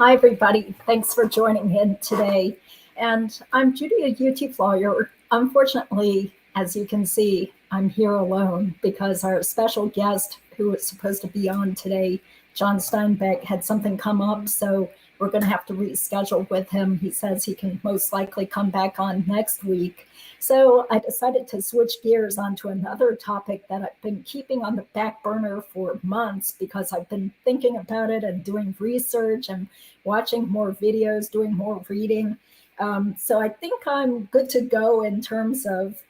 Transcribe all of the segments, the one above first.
Hi, everybody. Thanks for joining in today. And I'm Judy the YouTube Lawyer. Unfortunately, as you can see, I'm here alone because our special guest who was supposed to be on today, John Steinbeck, had something come up. So we're going to have to reschedule with him. He says he can most likely come back on next week. So I decided to switch gears onto another topic that I've been keeping on the back burner for months because I've been thinking about it and doing research and watching more videos, doing more reading. So I think I'm good to go in terms of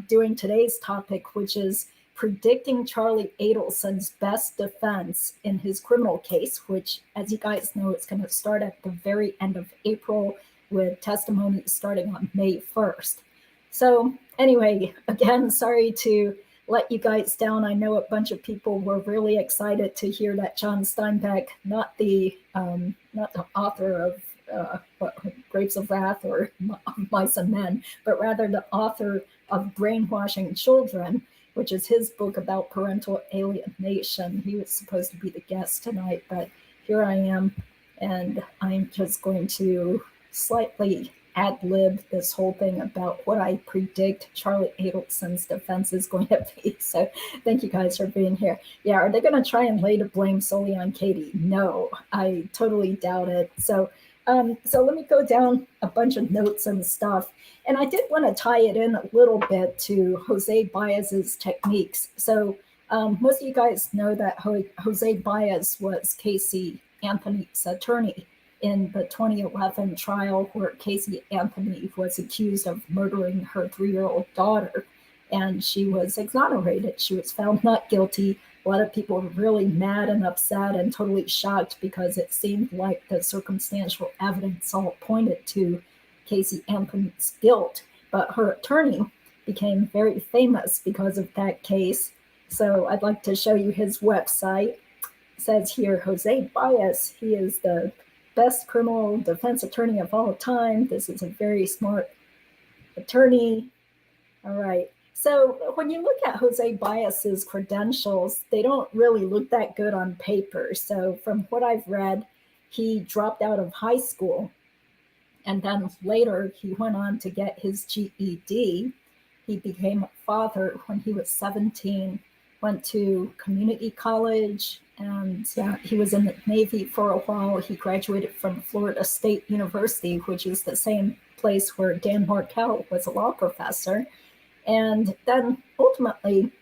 doing today's topic, which is predicting Charlie Adelson's best defense in his criminal case, which, as you guys know, it's going to start at the very end of April with testimony starting on May 1st. So anyway, again, sorry to let you guys down. I know a bunch of people were really excited to hear that John Steinbeck, not the author of Grapes of Wrath or Mice and Men, but rather the author of Brainwashing Children, which is his book about parental alienation. He was supposed to be the guest tonight, but here I am, and I'm just going to slightly ad-lib this whole thing about what I predict Charlie Adelson's defense is going to be. So thank you guys for being here. Yeah, are they going to try and lay the blame solely on Katie? No, I totally doubt it. So let me go down a bunch of notes and stuff. And I did want to tie it in a little bit to Jose Baez's techniques. So most of you guys know that Jose Baez was Casey Anthony's attorney in the 2011 trial where Casey Anthony was accused of murdering her 3-year-old daughter, and she was exonerated. She was found not guilty. A lot of people were really mad and upset and totally shocked because it seemed like the circumstantial evidence all pointed to Casey Anthony's guilt, but her attorney became very famous because of that case. So I'd like to show you his website. It says here, Jose Baez, he is the best criminal defense attorney of all time. This is a very smart attorney. All right. So when you look at Jose Baez's credentials, they don't really look that good on paper. So from what I've read, he dropped out of high school, and then later he went on to get his GED. He became a father when he was 17, went to community college, and he was in the Navy for a while. He graduated from Florida State University, which is the same place where Dan Markel was a law professor. And then ultimately,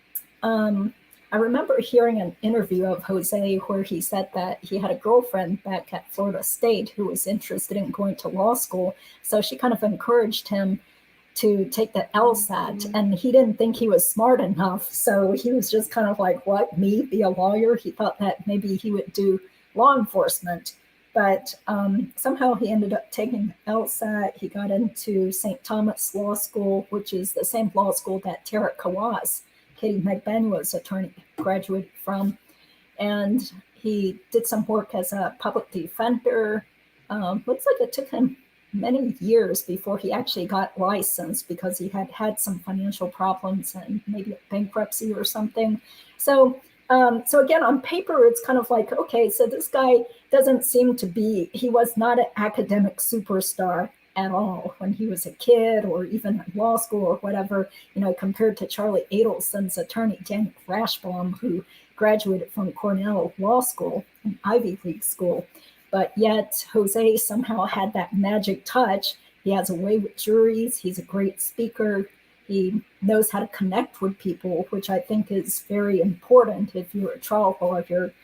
I remember hearing an interview of Jose where he said that he had a girlfriend back at Florida State who was interested in going to law school. So she kind of encouraged him to take the LSAT, and he didn't think he was smart enough. So he was just kind of like, what, me, be a lawyer? He thought that maybe he would do law enforcement. But somehow he ended up taking LSAT. He got into St. Thomas Law School, which is the same law school that Tara Kawas, Katie Magbanua's attorney, graduated from. And he did some work as a public defender. Looks like it took him many years before he actually got licensed because he had some financial problems and maybe a bankruptcy or something. So again, on paper, it's kind of like, okay, so this guy doesn't seem to be, he was not an academic superstar at all when he was a kid or even in law school or whatever, compared to Charlie Adelson's attorney, Daniel Rashbaum, who graduated from Cornell Law School, an Ivy League school. But yet Jose somehow had that magic touch. He has a way with juries. He's a great speaker. He knows how to connect with people, which I think is very important if you're a trial lawyer.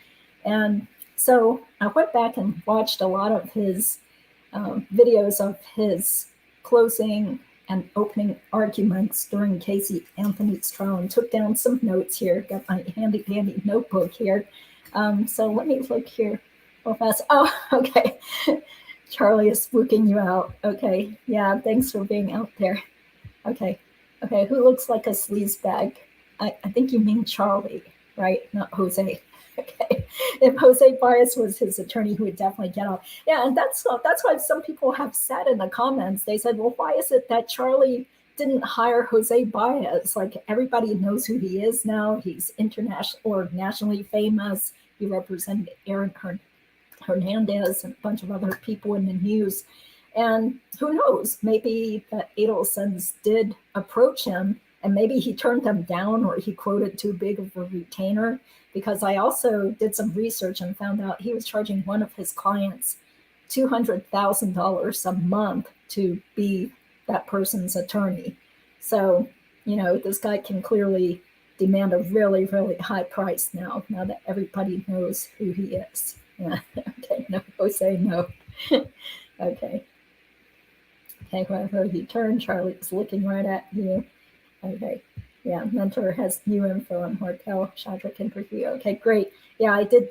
And so I went back and watched a lot of his videos of his closing and opening arguments during Casey Anthony's trial and took down some notes here. Got my handy dandy notebook here. So let me look here. Fast. Oh, okay. Charlie is spooking you out. Okay. Yeah, thanks for being out there. Okay. Who looks like a sleazebag? I think you mean Charlie, right? Not Jose. Okay. If Jose Baez was his attorney, he would definitely get off. Yeah, and that's why some people have said in the comments, they said, well, why is it that Charlie didn't hire Jose Baez? Like, everybody knows who he is now. He's international or nationally famous. He represented Aaron Hernandez and a bunch of other people in the news. And who knows, maybe the Adelsons did approach him, and maybe he turned them down, or he quoted too big of a retainer, because I also did some research and found out he was charging one of his clients $200,000 a month to be that person's attorney. So, this guy can clearly demand a really, really high price now that everybody knows who he is. Yeah. Okay, no, Jose, no. Okay. Okay, wherever you turn, Charlie's looking right at you. Okay. Yeah, mentor has new info on Markel, Shadrach interview. Okay, great. Yeah, I did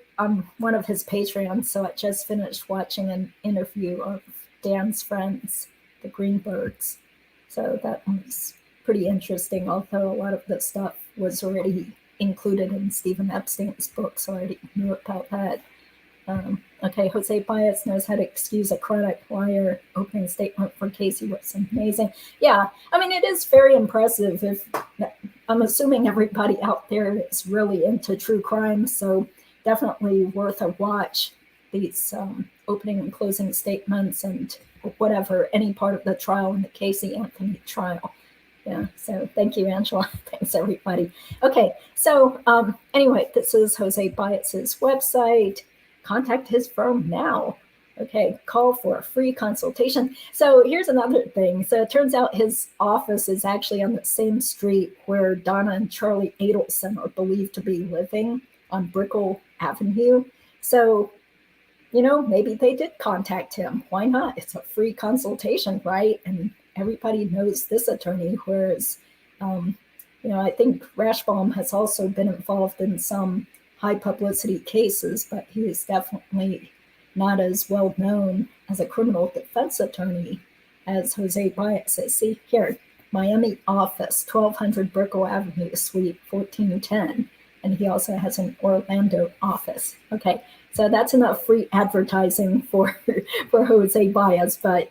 one of his Patreons, so I just finished watching an interview of Dan's friends, the Greenbergs. So that was pretty interesting, although a lot of the stuff was already included in Stephen Epstein's book, so I already knew about that. Okay, Jose Baez knows how to excuse a chronic liar. Opening statement for Casey was amazing. Yeah, I mean, it is very impressive. I'm assuming everybody out there is really into true crime, so definitely worth a watch, these opening and closing statements and whatever, any part of the trial in the Casey Anthony trial. Yeah, so thank you, Angela. Thanks, everybody. Okay, so anyway, this is Jose Baez's website. Contact his firm now. Okay, call for a free consultation. So here's another thing. So it turns out his office is actually on the same street where Donna and Charlie Adelson are believed to be living, on Brickell Avenue. So, maybe they did contact him. Why not? It's a free consultation, right? And everybody knows this attorney, whereas, I think Rashbaum has also been involved in some high publicity cases, but he is definitely not as well known as a criminal defense attorney as Jose Baez is. See here, Miami office, 1200 Brickell Avenue, Suite 1410. And he also has an Orlando office. Okay, so that's enough free advertising for Jose Baez. But,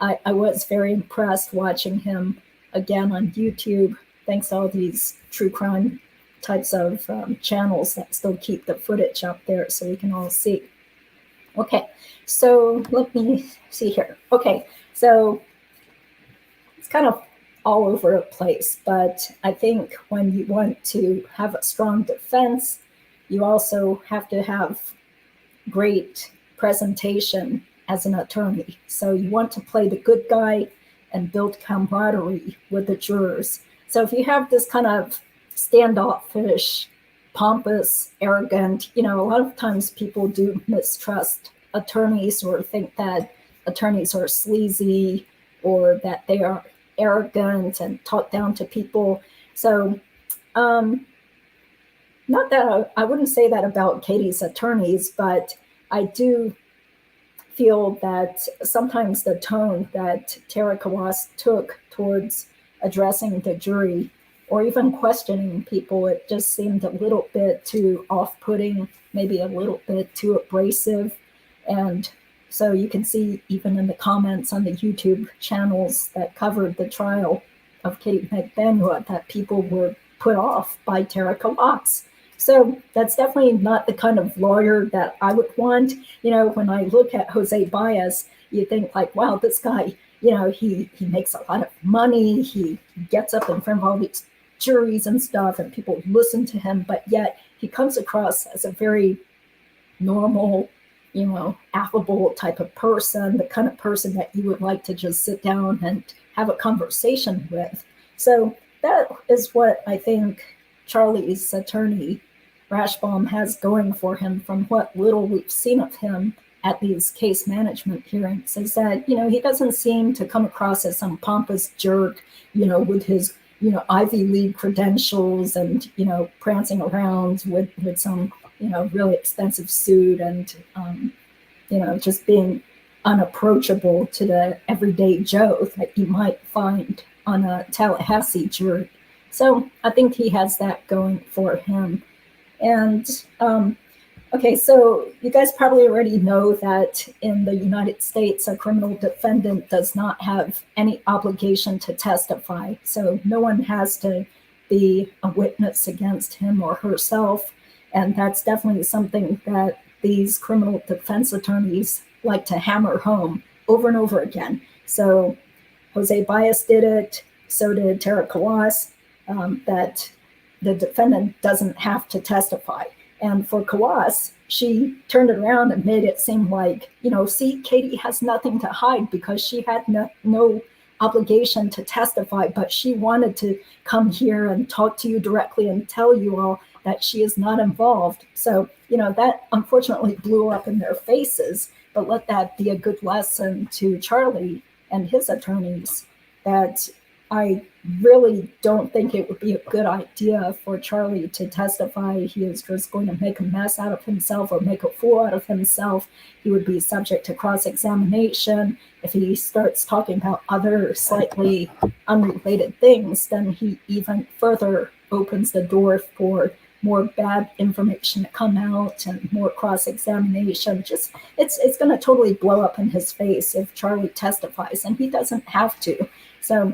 I was very impressed watching him again on YouTube, thanks to all these true crime types of channels that still keep the footage up there so we can all see. Okay, so let me see here. Okay, so it's kind of all over the place, but I think when you want to have a strong defense, you also have to have great presentation as an attorney. So you want to play the good guy and build camaraderie with the jurors. So if you have this kind of standoffish, pompous, arrogant, a lot of times people do mistrust attorneys or think that attorneys are sleazy or that they are arrogant and talk down to people. So not that I wouldn't say that about Katie's attorneys, but I do feel that sometimes the tone that Tara Kawas took towards addressing the jury or even questioning people, it just seemed a little bit too off-putting, maybe a little bit too abrasive. And so you can see even in the comments on the YouTube channels that covered the trial of Katie McBenua that people were put off by Tara Kawas. So that's definitely not the kind of lawyer that I would want. When I look at Jose Baez, you think like, wow, this guy, he makes a lot of money. He gets up in front of all these juries and stuff and people listen to him, but yet he comes across as a very normal, affable type of person, the kind of person that you would like to just sit down and have a conversation with. So that is what I think Charlie's attorney, Rashbaum, has going for him from what little we've seen of him at these case management hearings, is that, he doesn't seem to come across as some pompous jerk, with his Ivy League credentials and, prancing around with some, really expensive suit and, just being unapproachable to the everyday Joe that you might find on a Tallahassee jury. So I think he has that going for him. And, okay, so you guys probably already know that in the United States, a criminal defendant does not have any obligation to testify. So no one has to be a witness against him or herself. And that's definitely something that these criminal defense attorneys like to hammer home over and over again. So Jose Baez did it, so did Tara Kawas, that the defendant doesn't have to testify. And for Kawas, she turned it around and made it seem like, see, Katie has nothing to hide because she had no obligation to testify, but she wanted to come here and talk to you directly and tell you all that she is not involved. So, that unfortunately blew up in their faces, but let that be a good lesson to Charlie and his attorneys that I really don't think it would be a good idea for Charlie to testify. He is just going to make a mess out of himself or make a fool out of himself. He would be subject to cross-examination. If he starts talking about other slightly unrelated things, then he even further opens the door for more bad information to come out and more cross-examination. Just it's going to totally blow up in his face if Charlie testifies, and he doesn't have to. So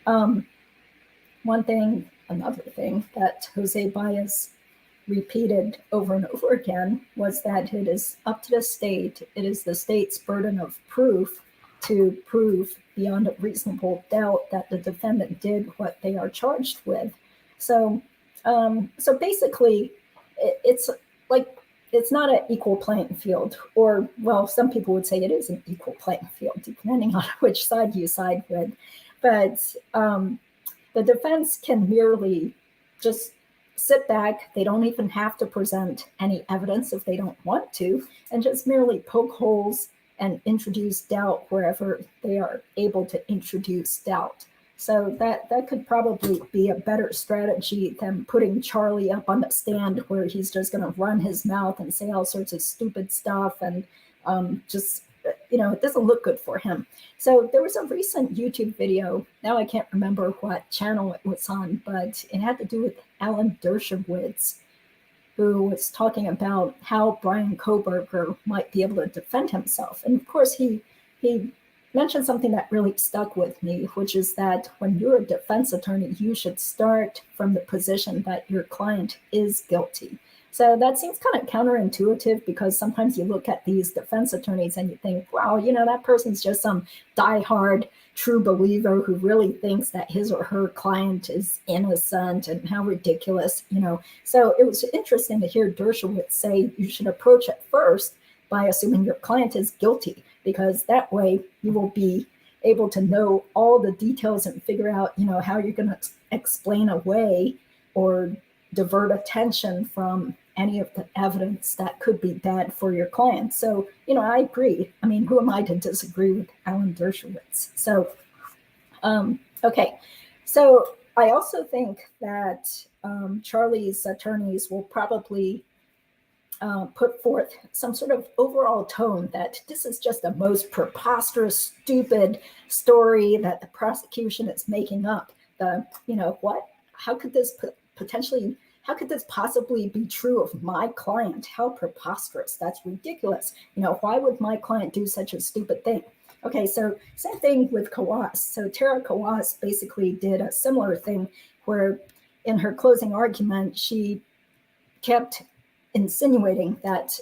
another thing that Jose Baez repeated over and over again was that it is up to the state, it is the state's burden of proof to prove beyond a reasonable doubt that the defendant did what they are charged with. So basically, it's not an equal playing field, or, well, some people would say it is an equal playing field, depending on which side you side with. But the defense can merely just sit back. They don't even have to present any evidence if they don't want to, and just merely poke holes and introduce doubt wherever they are able to introduce doubt. So that could probably be a better strategy than putting Charlie up on the stand where he's just going to run his mouth and say all sorts of stupid stuff, and it doesn't look good for him. So there was a recent YouTube video, now I can't remember what channel it was on, but it had to do with Alan Dershowitz, who was talking about how Brian Kohberger might be able to defend himself. And of course, he mentioned something that really stuck with me, which is that when you're a defense attorney, you should start from the position that your client is guilty. So that seems kind of counterintuitive, because sometimes you look at these defense attorneys and you think, wow, that person's just some diehard true believer who really thinks that his or her client is innocent, and how ridiculous, So it was interesting to hear Dershowitz say you should approach it first by assuming your client is guilty, because that way you will be able to know all the details and figure out, how you're going to explain away or divert attention from any of the evidence that could be bad for your client. So, I agree. I mean, who am I to disagree with Alan Dershowitz? So, okay. So I also think that Charlie's attorneys will probably put forth some sort of overall tone that this is just the most preposterous, stupid story that the prosecution is making up. How could this possibly be true of my client? How preposterous. That's ridiculous. Why would my client do such a stupid thing? Okay, so same thing with Kawas. So Tara Kawas basically did a similar thing where in her closing argument, she kept insinuating that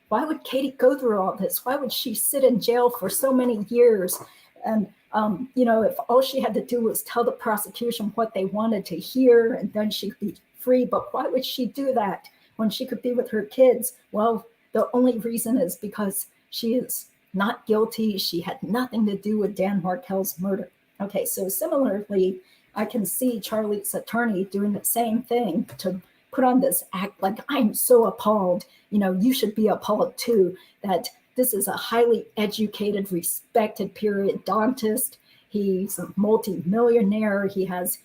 why would Katie go through all this? Why would she sit in jail for so many years? And if all she had to do was tell the prosecution what they wanted to hear, and then she'd be free. But why would she do that when she could be with her kids? Well, the only reason is because she is not guilty. She had nothing to do with Dan Markel's murder. Okay, so similarly, I can see Charlie's attorney doing the same thing to put on this act like, I'm so appalled. You should be appalled too, that this is a highly educated, respected periodontist. He's a multi-millionaire. He has,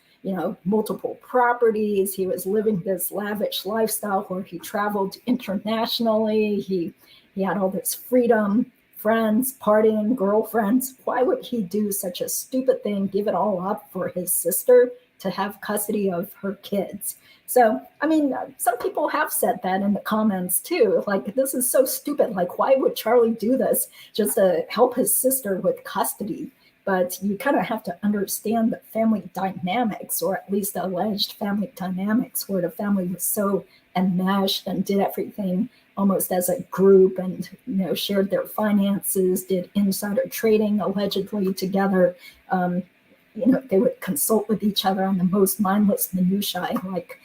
multiple properties. He was living this lavish lifestyle where he traveled internationally. He had all this freedom, friends, partying, girlfriends. Why would he do such a stupid thing, give it all up for his sister to have custody of her kids? So, I mean, some people have said that in the comments too. Like, this is so stupid. Like, why would Charlie do this just to help his sister with custody? But you kind of have to understand the family dynamics, or at least the alleged family dynamics, where the family was so enmeshed and did everything almost as a group and, shared their finances, did insider trading allegedly together. They would consult with each other on the most mindless minutiae, like,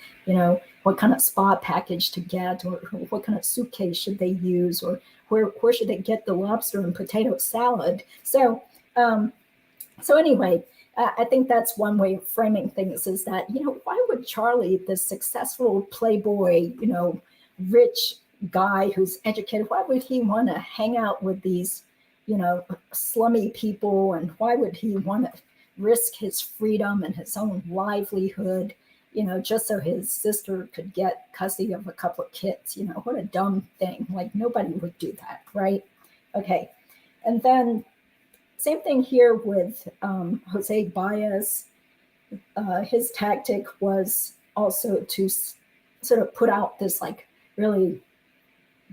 what kind of spa package to get, or what kind of suitcase should they use, or where should they get the lobster and potato salad. So anyway, I think that's one way of framing things, is that, why would Charlie, this successful playboy, rich guy who's educated, why would he want to hang out with these, slummy people? And why would he want to risk his freedom and his own livelihood, just so his sister could get custody of a couple of kids? What a dumb thing. Like, nobody would do that, right? Okay. And then same thing here with Jose Baez. His tactic was also to sort of put out this like really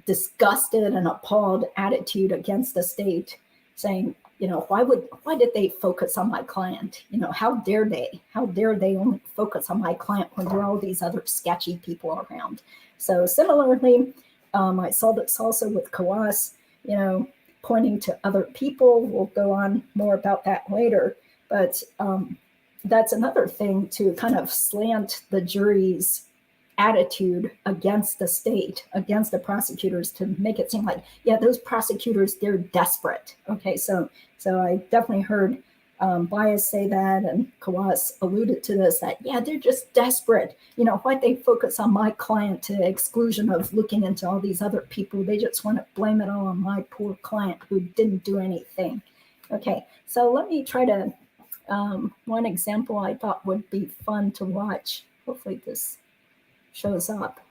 disgusted and appalled attitude against the state, saying, why did they focus on my client? How dare they only focus on my client when there are all these other sketchy people around? So similarly, I saw this also with Kawas, pointing to other people. We'll go on more about that later, but that's another thing to kind of slant the jury's attitude against the state, against the prosecutors, to make it seem like, yeah, those prosecutors, they're desperate. Okay, so I definitely heard Baez say that, and Kawas alluded to this, that, yeah, they're just desperate. Why they focus on my client to the exclusion of looking into all these other people? They just want to blame it all on my poor client who didn't do anything. Okay, so let me try to, one example I thought would be fun to watch. Hopefully this shows up,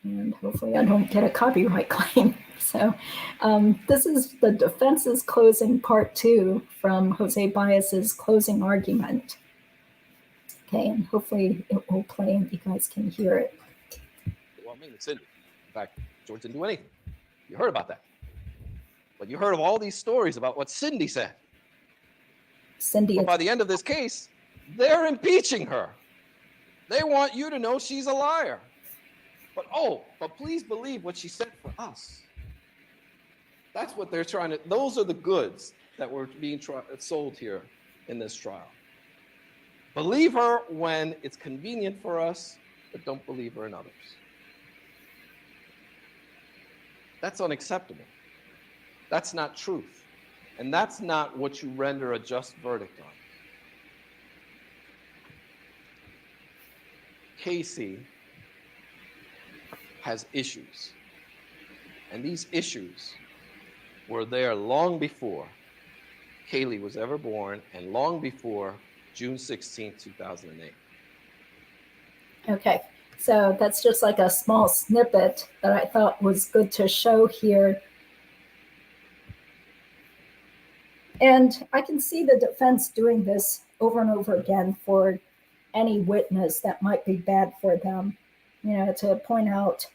and hopefully I don't get a copyright claim. So this is the defense's closing part 2 from Jose Baez's closing argument. Okay, and hopefully it will play and you guys can hear it. Well, I mean, Cindy. In fact, George didn't do anything. You heard about that. But you heard of all these stories about what Cindy said. Cindy. But by the end of this case, they're impeaching her. They want you to know she's a liar. But please believe what she said for us. That's what they're trying to, those are the goods that were being sold here in this trial. Believe her when it's convenient for us, but don't believe her in others. That's unacceptable. That's not truth. And that's not what you render a just verdict on. Casey has issues. And these issues were there long before Kaylee was ever born and long before June 16, 2008. Okay, so that's just like a small snippet that I thought was good to show here. And I can see the defense doing this over and over again for any witness that might be bad for them, to point out,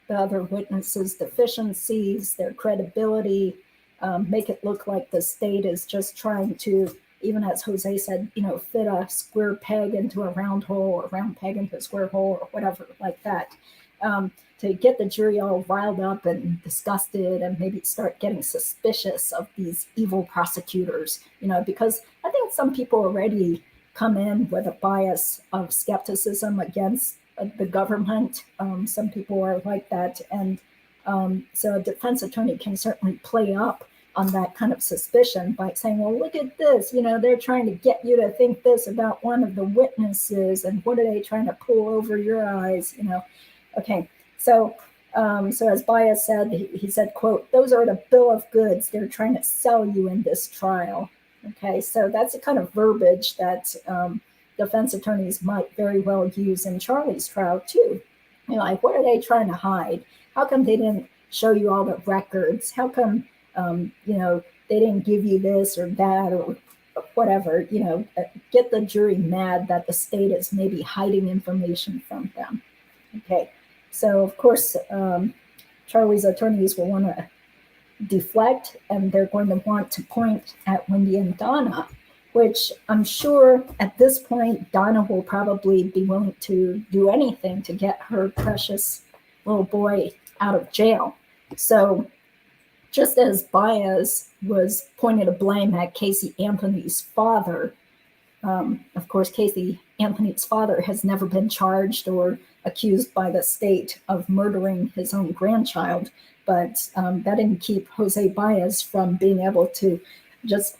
the other witnesses' deficiencies, their credibility, make it look like the state is just trying to, even as Jose said, fit a square peg into a round hole, or a round peg into a square hole, or whatever like that, to get the jury all riled up and disgusted and maybe start getting suspicious of these evil prosecutors, because I think some people already come in with a bias of skepticism against the government. Some people are like that. And so a defense attorney can certainly play up on that kind of suspicion by saying, well, look at this, they're trying to get you to think this about one of the witnesses, and what are they trying to pull over your eyes, Okay, so as Baez said, he said, quote, those are the bill of goods they're trying to sell you in this trial. Okay, so that's the kind of verbiage that defense attorneys might very well use in Charlie's trial too. Like, what are they trying to hide? How come they didn't show you all the records? How come, they didn't give you this or that or whatever, get the jury mad that the state is maybe hiding information from them. Okay, so of course, Charlie's attorneys will want to deflect, and they're going to want to point at Wendy and Donna which I'm sure at this point, Donna will probably be willing to do anything to get her precious little boy out of jail. So just as Baez was pointing a blame at Casey Anthony's father, of course, Casey Anthony's father has never been charged or accused by the state of murdering his own grandchild, but that didn't keep Jose Baez from being able to just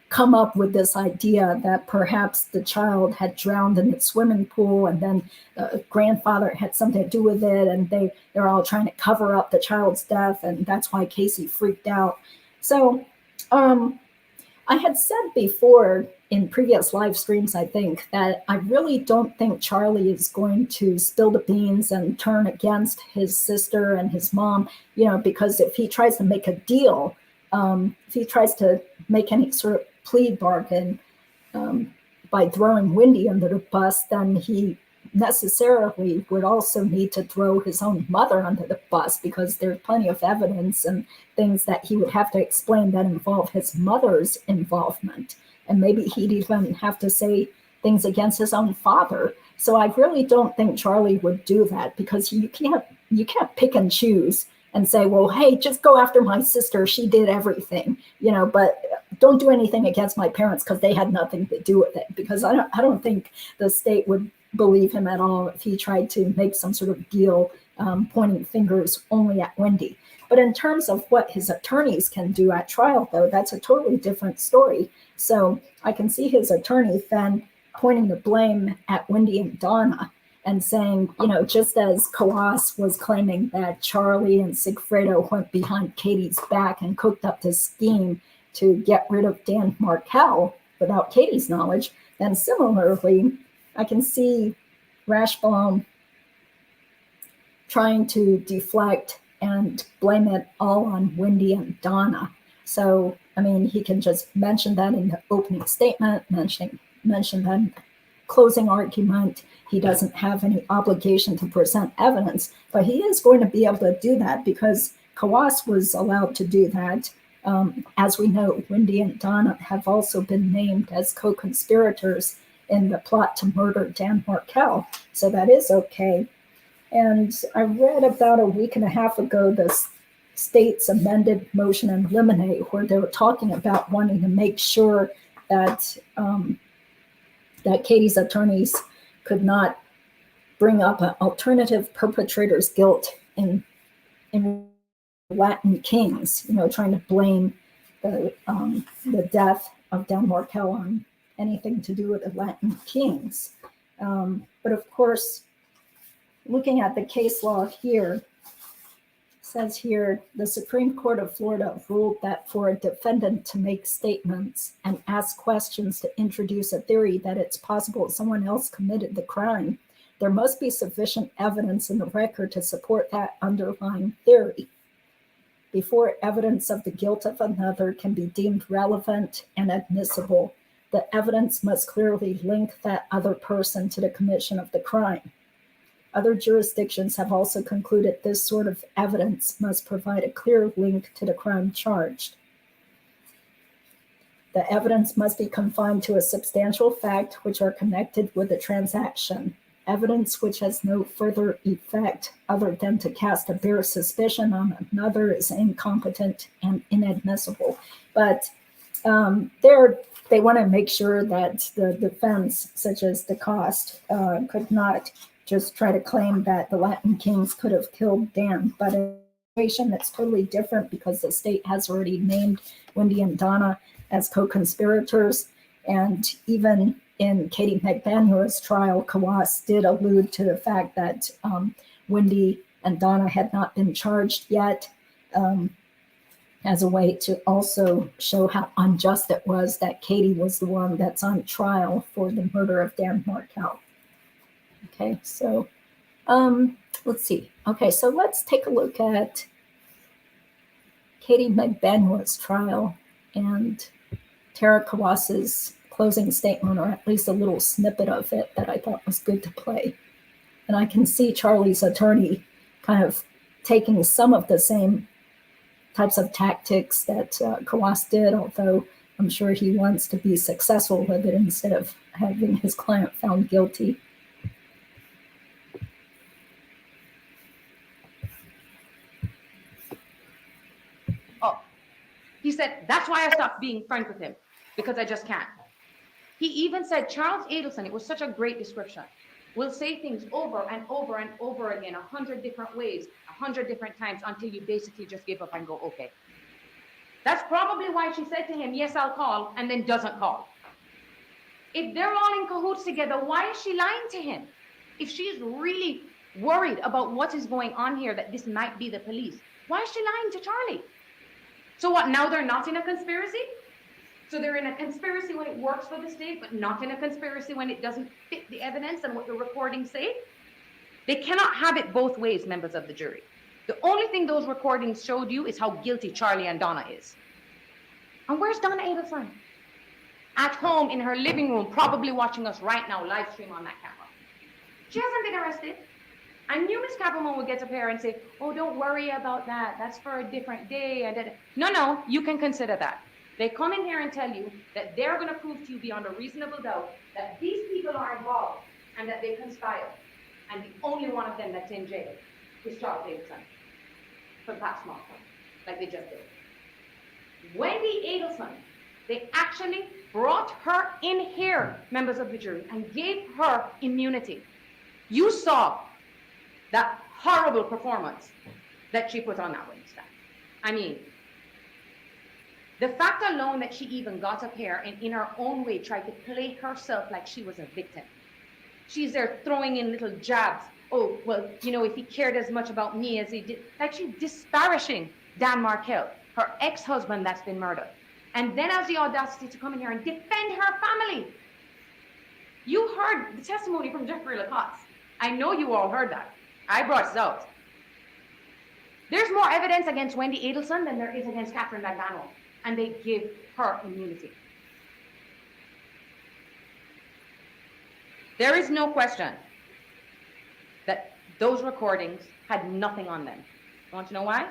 come up with this idea that perhaps the child had drowned in the swimming pool and then the grandfather had something to do with it, and they're all trying to cover up the child's death, and that's why Casey freaked out. So I had said before in previous live streams, I think, that I really don't think Charlie is going to spill the beans and turn against his sister and his mom, because if he tries to make a deal, if he tries to make any sort of plea bargain by throwing Wendy under the bus, then he necessarily would also need to throw his own mother under the bus, because there's plenty of evidence and things that he would have to explain that involve his mother's involvement. And maybe he'd even have to say things against his own father. So I really don't think Charlie would do that, because you can't pick and choose and say, well, hey, just go after my sister. She did everything, but don't do anything against my parents because they had nothing to do with it. Because I don't think the state would believe him at all if he tried to make some sort of deal pointing fingers only at Wendy. But in terms of what his attorneys can do at trial, though, that's a totally different story. So I can see his attorney then pointing the blame at Wendy and Donna and saying, just as Coas was claiming that Charlie and Sigfredo went behind Katie's back and cooked up this scheme to get rid of Dan Markel without Katie's knowledge, then similarly, I can see Rashbaum trying to deflect and blame it all on Wendy and Donna. So, he can just mention that in the opening statement, mention that in the closing argument. He doesn't have any obligation to present evidence, but he is going to be able to do that because Coas was allowed to do that. As we know, Wendy and Donna have also been named as co-conspirators in the plot to murder Dan Markel, so that is okay. And I read about a week and a half ago the state's amended motion in limine, where they were talking about wanting to make sure that that Katie's attorneys could not bring up an alternative perpetrator's guilt in Latin Kings, trying to blame the death of Dan Markel on anything to do with the Latin Kings. But of course, looking at the case law here, says here, the Supreme Court of Florida ruled that for a defendant to make statements and ask questions to introduce a theory that it's possible someone else committed the crime, there must be sufficient evidence in the record to support that underlying theory. Before evidence of the guilt of another can be deemed relevant and admissible, the evidence must clearly link that other person to the commission of the crime. Other jurisdictions have also concluded this sort of evidence must provide a clear link to the crime charged. The evidence must be confined to a substantial fact which are connected with the transaction. Evidence which has no further effect other than to cast a bare suspicion on another is incompetent and inadmissible. But they want to make sure that the defense, such as the cost, could not just try to claim that the Latin Kings could have killed Dan. But in a situation that's totally different because the state has already named Wendy and Donna as co-conspirators. And even in Katie McBanua's trial, Coas did allude to the fact that Wendy and Donna had not been charged yet, as a way to also show how unjust it was that Katie was the one that's on trial for the murder of Dan Markel. Okay, so let's see. Okay, so let's take a look at Katie McBanua's trial and Tara Coas's closing statement, or at least a little snippet of it that I thought was good to play. And I can see Charlie's attorney kind of taking some of the same types of tactics that Coas did, although I'm sure he wants to be successful with it instead of having his client found guilty. Oh, he said, that's why I stopped being friends with him, because I just can't. He even said, Charles Adelson, it was such a great description, will say things over and over and over again, 100 different ways, 100 different times, until you basically just give up and go, okay. That's probably why she said to him, yes, I'll call, and then doesn't call. If they're all in cahoots together, why is she lying to him? If she's really worried about what is going on here, that this might be the police, why is she lying to Charlie? So what, now they're not in a conspiracy? So they're in a conspiracy when it works for the state, but not in a conspiracy when it doesn't fit the evidence and what the recordings say? They cannot have it both ways, members of the jury. The only thing those recordings showed you is how guilty Charlie and Donna is. And where's Donna Adelson? At home in her living room, probably watching us right now, live stream on that camera. She hasn't been arrested. I knew Ms. Cappelman would get up here and say, oh, don't worry about that. That's for a different day. No, you can consider that. They come in here and tell you that they're going to prove to you beyond a reasonable doubt that these people are involved and that they conspire. And the only one of them that's in jail is Charles Adelson for the past month, like they just did. Wendy Adelson, they actually brought her in here, members of the jury, and gave her immunity. You saw that horrible performance that she put on that witness stand. I mean, the fact alone that she even got up here and in her own way tried to play herself like she was a victim. She's there throwing in little jabs. Oh, well, you know, if he cared as much about me as he did, like she's disparaging Dan Markel, her ex-husband that's been murdered. And then has the audacity to come in here and defend her family. You heard the testimony from Jeffrey Lacoste. I know you all heard that. I brought it out. There's more evidence against Wendy Adelson than there is against Catherine McDonald, and they give her immunity. There is no question that those recordings had nothing on them. You want to know why?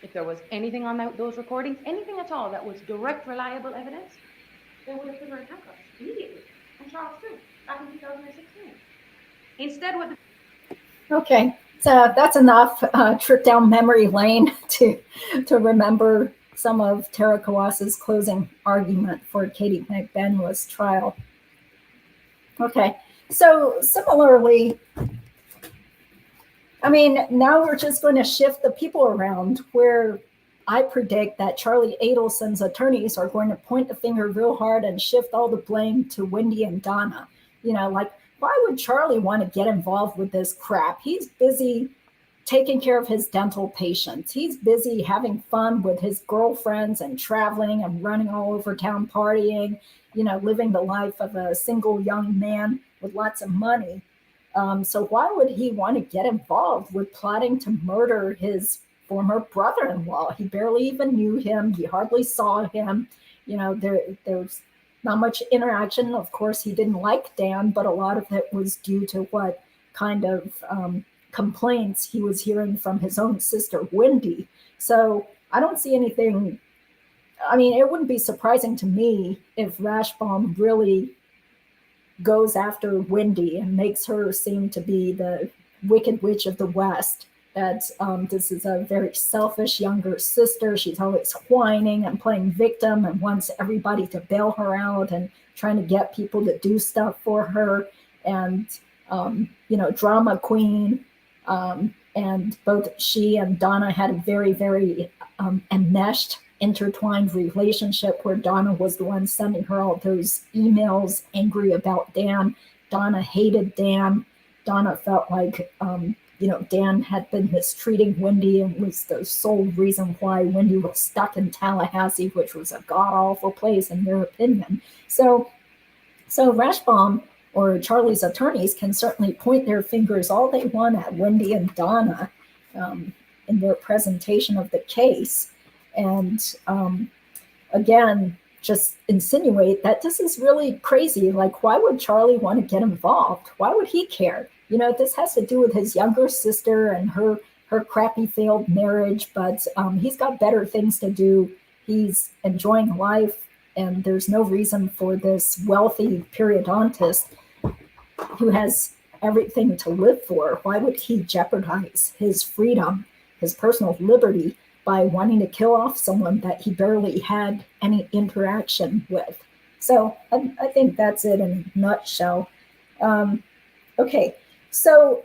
If there was anything on those recordings, anything at all that was direct, reliable evidence, they would have put her in handcuffs immediately. And Charles too, back in 2016. Instead, what the Okay, so that's enough trip down memory lane to remember some of Tara Kawas's closing argument for Katie McBeno's trial. Okay, so similarly, I mean, now we're just going to shift the people around where I predict that Charlie Adelson's attorneys are going to point the finger real hard and shift all the blame to Wendy and Donna. You know, like, why would Charlie want to get involved with this crap? He's busy taking care of his dental patients. He's busy having fun with his girlfriends and traveling and running all over town partying, you know, living the life of a single young man with lots of money. So why would he want to get involved with plotting to murder his former brother-in-law? He barely even knew him. He hardly saw him. You know, there's not much interaction. Of course, he didn't like Dan, but a lot of it was due to what kind of complaints he was hearing from his own sister, Wendy. So I don't see anything. I mean, it wouldn't be surprising to me if Rashbaum really goes after Wendy and makes her seem to be the Wicked Witch of the West. That this is a very selfish younger sister. She's always whining and playing victim and wants everybody to bail her out and trying to get people to do stuff for her. And, you know, drama queen. And both she and Donna had a very, very enmeshed, intertwined relationship where Donna was the one sending her all those emails angry about Dan. Donna hated Dan. Donna felt like, you know, Dan had been mistreating Wendy and was the sole reason why Wendy was stuck in Tallahassee, which was a god-awful place in their opinion. So Rashbaum or Charlie's attorneys can certainly point their fingers all they want at Wendy and Donna in their presentation of the case. And again, just insinuate that this is really crazy. Like, why would Charlie want to get involved? Why would he care? You know, this has to do with his younger sister and her crappy failed marriage, but he's got better things to do. He's enjoying life. And there's no reason for this wealthy periodontist who has everything to live for. Why would he jeopardize his freedom, his personal liberty, by wanting to kill off someone that he barely had any interaction with? So I think that's it in a nutshell. Okay, so,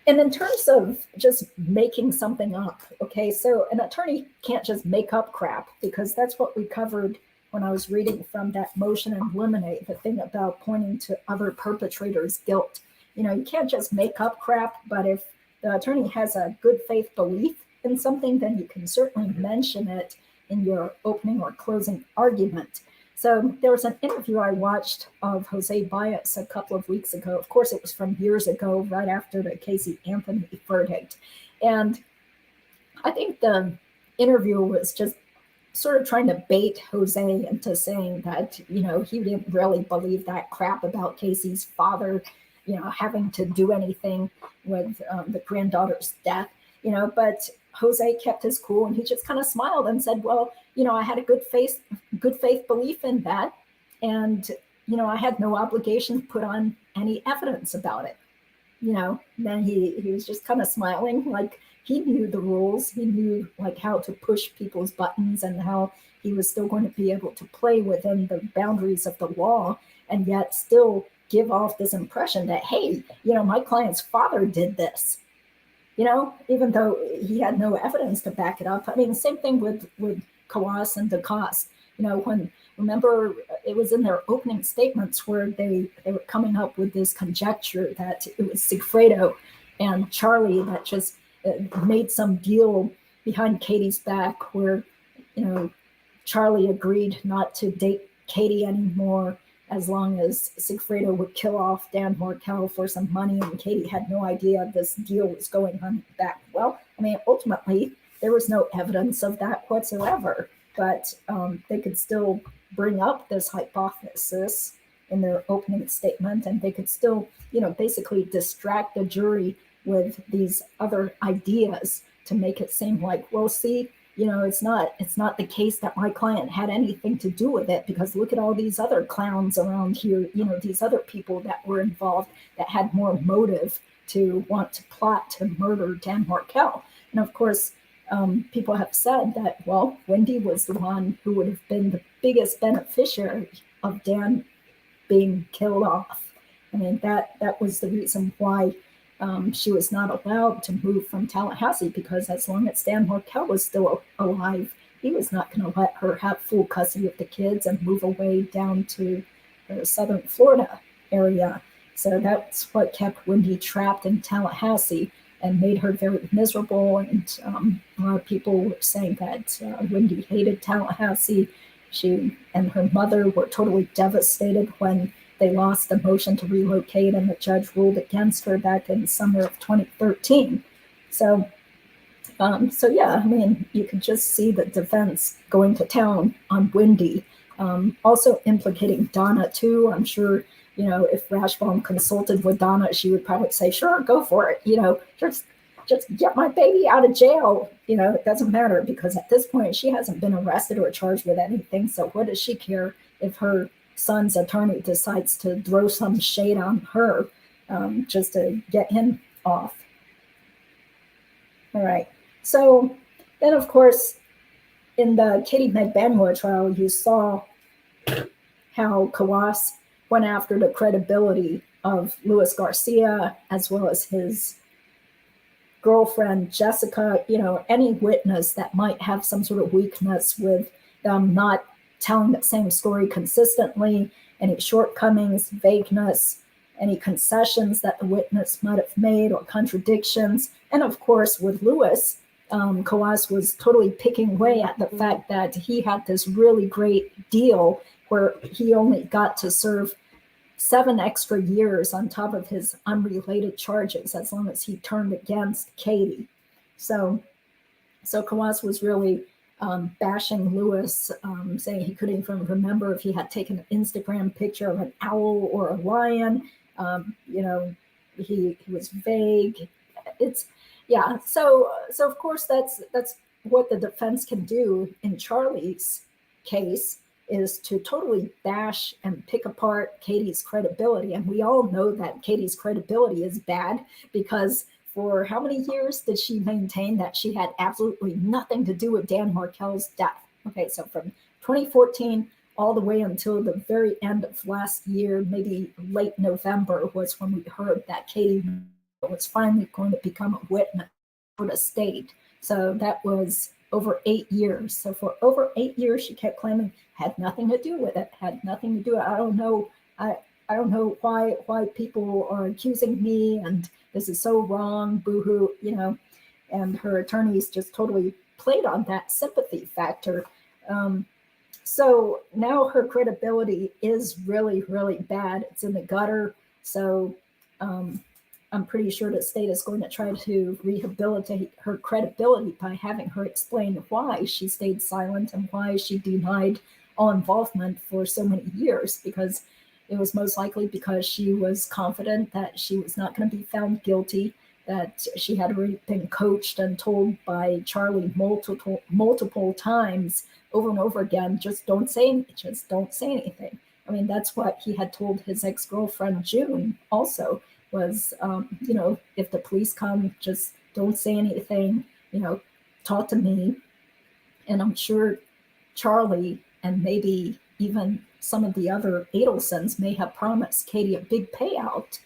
and in terms of just making something up, okay, so an attorney can't just make up crap, because that's what we covered when I was reading from that motion in limine, the thing about pointing to other perpetrators' guilt. You know, you can't just make up crap, but if the attorney has a good faith belief in something, then you can certainly mention it in your opening or closing argument. So there was an interview I watched of Jose Baez a couple of weeks ago. Of course, it was from years ago, right after the Casey Anthony verdict. And I think the interviewer was just sort of trying to bait Jose into saying that, you know, he didn't really believe that crap about Casey's father, you know, having to do anything with the granddaughter's death, you know, but Jose kept his cool, and he just kind of smiled and said, well, you know, I had a good faith belief in that. And, you know, I had no obligation to put on any evidence about it. You know, then he was just kind of smiling, like he knew the rules. He knew like how to push people's buttons and how he was still going to be able to play within the boundaries of the law, and yet still give off this impression that, hey, you know, my client's father did this. You know, even though he had no evidence to back it up. I mean, same thing with Kawas and DeCoste. You know, remember it was in their opening statements where they were coming up with this conjecture that it was Sigfredo and Charlie that just made some deal behind Katie's back where, you know, Charlie agreed not to date Katie anymore as long as Sigfredo would kill off Dan Markel for some money, and Katie had no idea this deal was going on back. Well, I mean, ultimately, there was no evidence of that whatsoever, but they could still bring up this hypothesis in their opening statement, and they could still, you know, basically distract the jury with these other ideas to make it seem like, well, see, you know, it's not the case that my client had anything to do with it, because look at all these other clowns around here, you know, these other people that were involved that had more motive to want to plot to murder Dan Markel. And of course, people have said that, well, Wendy was the one who would have been the biggest beneficiary of Dan being killed off. I mean, that was the reason why she was not allowed to move from Tallahassee, because as long as Dan Markel was still alive, he was not going to let her have full custody of the kids and move away down to the southern Florida area. So that's what kept Wendy trapped in Tallahassee and made her very miserable. And a lot of people were saying that Wendy hated Tallahassee. She and her mother were totally devastated when they lost the motion to relocate, and the judge ruled against her back in summer of 2013. So yeah, I mean, you could just see the defense going to town on Wendy, also implicating Donna too. I'm sure, you know, if Rashbaum consulted with Donna, she would probably say, sure, go for it. You know, just get my baby out of jail. You know, it doesn't matter, because at this point she hasn't been arrested or charged with anything. So what does she care if her son's attorney decides to throw some shade on her just to get him off? All right. So then, of course, in the Katie Magbanua trial, you saw how Kawas went after the credibility of Luis Garcia, as well as his girlfriend, Jessica, you know, any witness that might have some sort of weakness with them not telling the same story consistently, any shortcomings, vagueness, any concessions that the witness might have made or contradictions. And of course, with Luis, Kawas was totally picking away at the fact that he had this really great deal where he only got to serve 7 extra years on top of his unrelated charges as long as he turned against Katie. So Kawas was really bashing Luis, saying he couldn't even remember if he had taken an Instagram picture of an owl or a lion. You know, he was vague. Yeah. So of course that's what the defense can do in Charlie's case. is to totally bash and pick apart Katie's credibility. And we all know that Katie's credibility is bad, because for how many years did she maintain that she had absolutely nothing to do with Dan Markel's death? Okay, so from 2014 all the way until the very end of last year, maybe late November, was when we heard that Katie was finally going to become a witness for the state. So that was over 8 years. So for over 8 years, she kept claiming had nothing to do with it, had nothing to do with it. I don't know. I don't know why people are accusing me, and this is so wrong, boohoo, you know. And her attorneys just totally played on that sympathy factor. So now her credibility is really, really bad. It's in the gutter. So I'm pretty sure the state is going to try to rehabilitate her credibility by having her explain why she stayed silent and why she denied all involvement for so many years, because it was most likely because she was confident that she was not going to be found guilty, that she had already been coached and told by Charlie multiple times over and over again, just don't say anything. I mean, that's what he had told his ex-girlfriend June also, was, if the police come, just don't say anything, talk to me. And I'm sure Charlie and maybe even some of the other Adelsons may have promised Katie a big payout.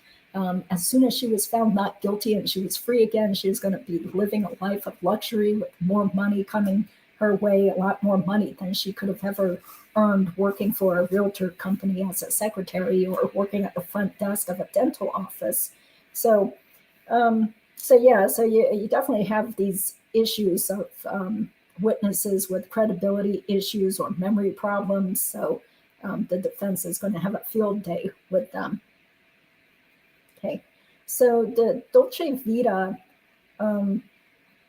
As soon as she was found not guilty and she was free again, she was going to be living a life of luxury with more money coming her way, a lot more money than she could have ever earned working for a realtor company as a secretary or working at the front desk of a dental office. So you definitely have these issues of witnesses with credibility issues or memory problems. So the defense is going to have a field day with them. Okay, so the Dolce Vita,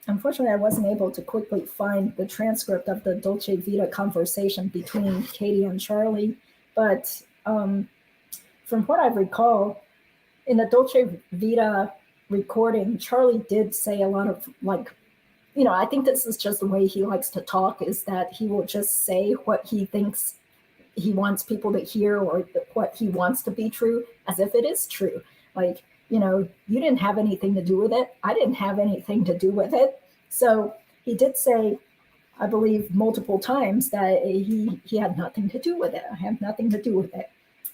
unfortunately, I wasn't able to quickly find the transcript of the Dolce Vita conversation between Katie and Charlie, but from what I recall, in the Dolce Vita recording, Charlie did say a lot of, I think this is just the way he likes to talk, is that he will just say what he thinks he wants people to hear or what he wants to be true, as if it is true. Like, you didn't have anything to do with it. I didn't have anything to do with it. So he did say, I believe multiple times, that he had nothing to do with it. I have nothing to do with it.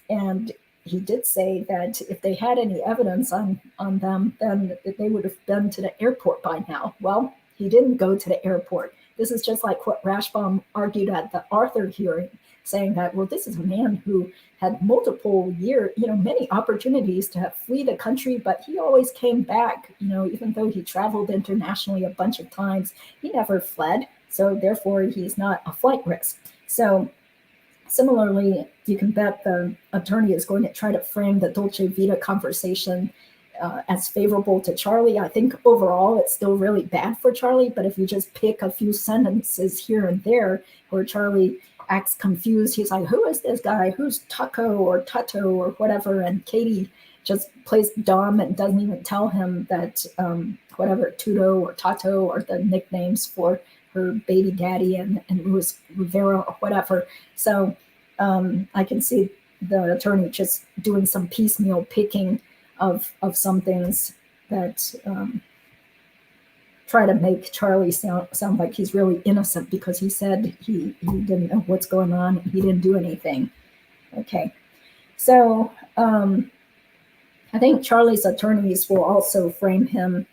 And he did say that if they had any evidence on them, then they would have been to the airport by now. Well, he didn't go to the airport. This is just like what Rashbaum argued at the Arthur hearing, saying that, well, this is a man who had multiple years, many opportunities to flee the country, but he always came back, even though he traveled internationally a bunch of times, he never fled. So therefore, he's not a flight risk. So similarly, you can bet the attorney is going to try to frame the Dolce Vita conversation as favorable to Charlie. I think overall it's still really bad for Charlie, but if you just pick a few sentences here and there where Charlie acts confused, he's like, who is this guy? Who's Taco or Tato or whatever? And Katie just plays dumb and doesn't even tell him that whatever Tuto or Tato are the nicknames for her baby daddy and Luis Rivera or whatever. So I can see the attorney just doing some piecemeal picking of some things that try to make Charlie sound like he's really innocent because he said he didn't know what's going on and he didn't do anything. Okay, so I think Charlie's attorneys will also frame him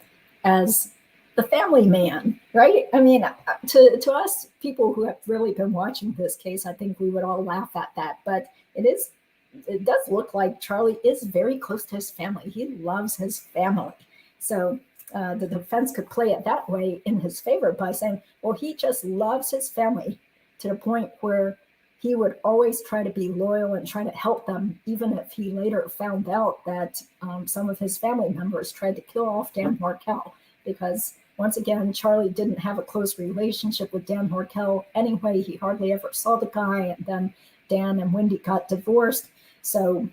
as the family man, right? I mean, to us people who have really been watching this case, I think we would all laugh at that, but it does look like Charlie is very close to his family. He loves his family. So the defense could play it that way in his favor by saying, well, he just loves his family to the point where he would always try to be loyal and try to help them, even if he later found out that some of his family members tried to kill off Dan Markel. Because once again, Charlie didn't have a close relationship with Dan Markel anyway. He hardly ever saw the guy, and then Dan and Wendy got divorced. So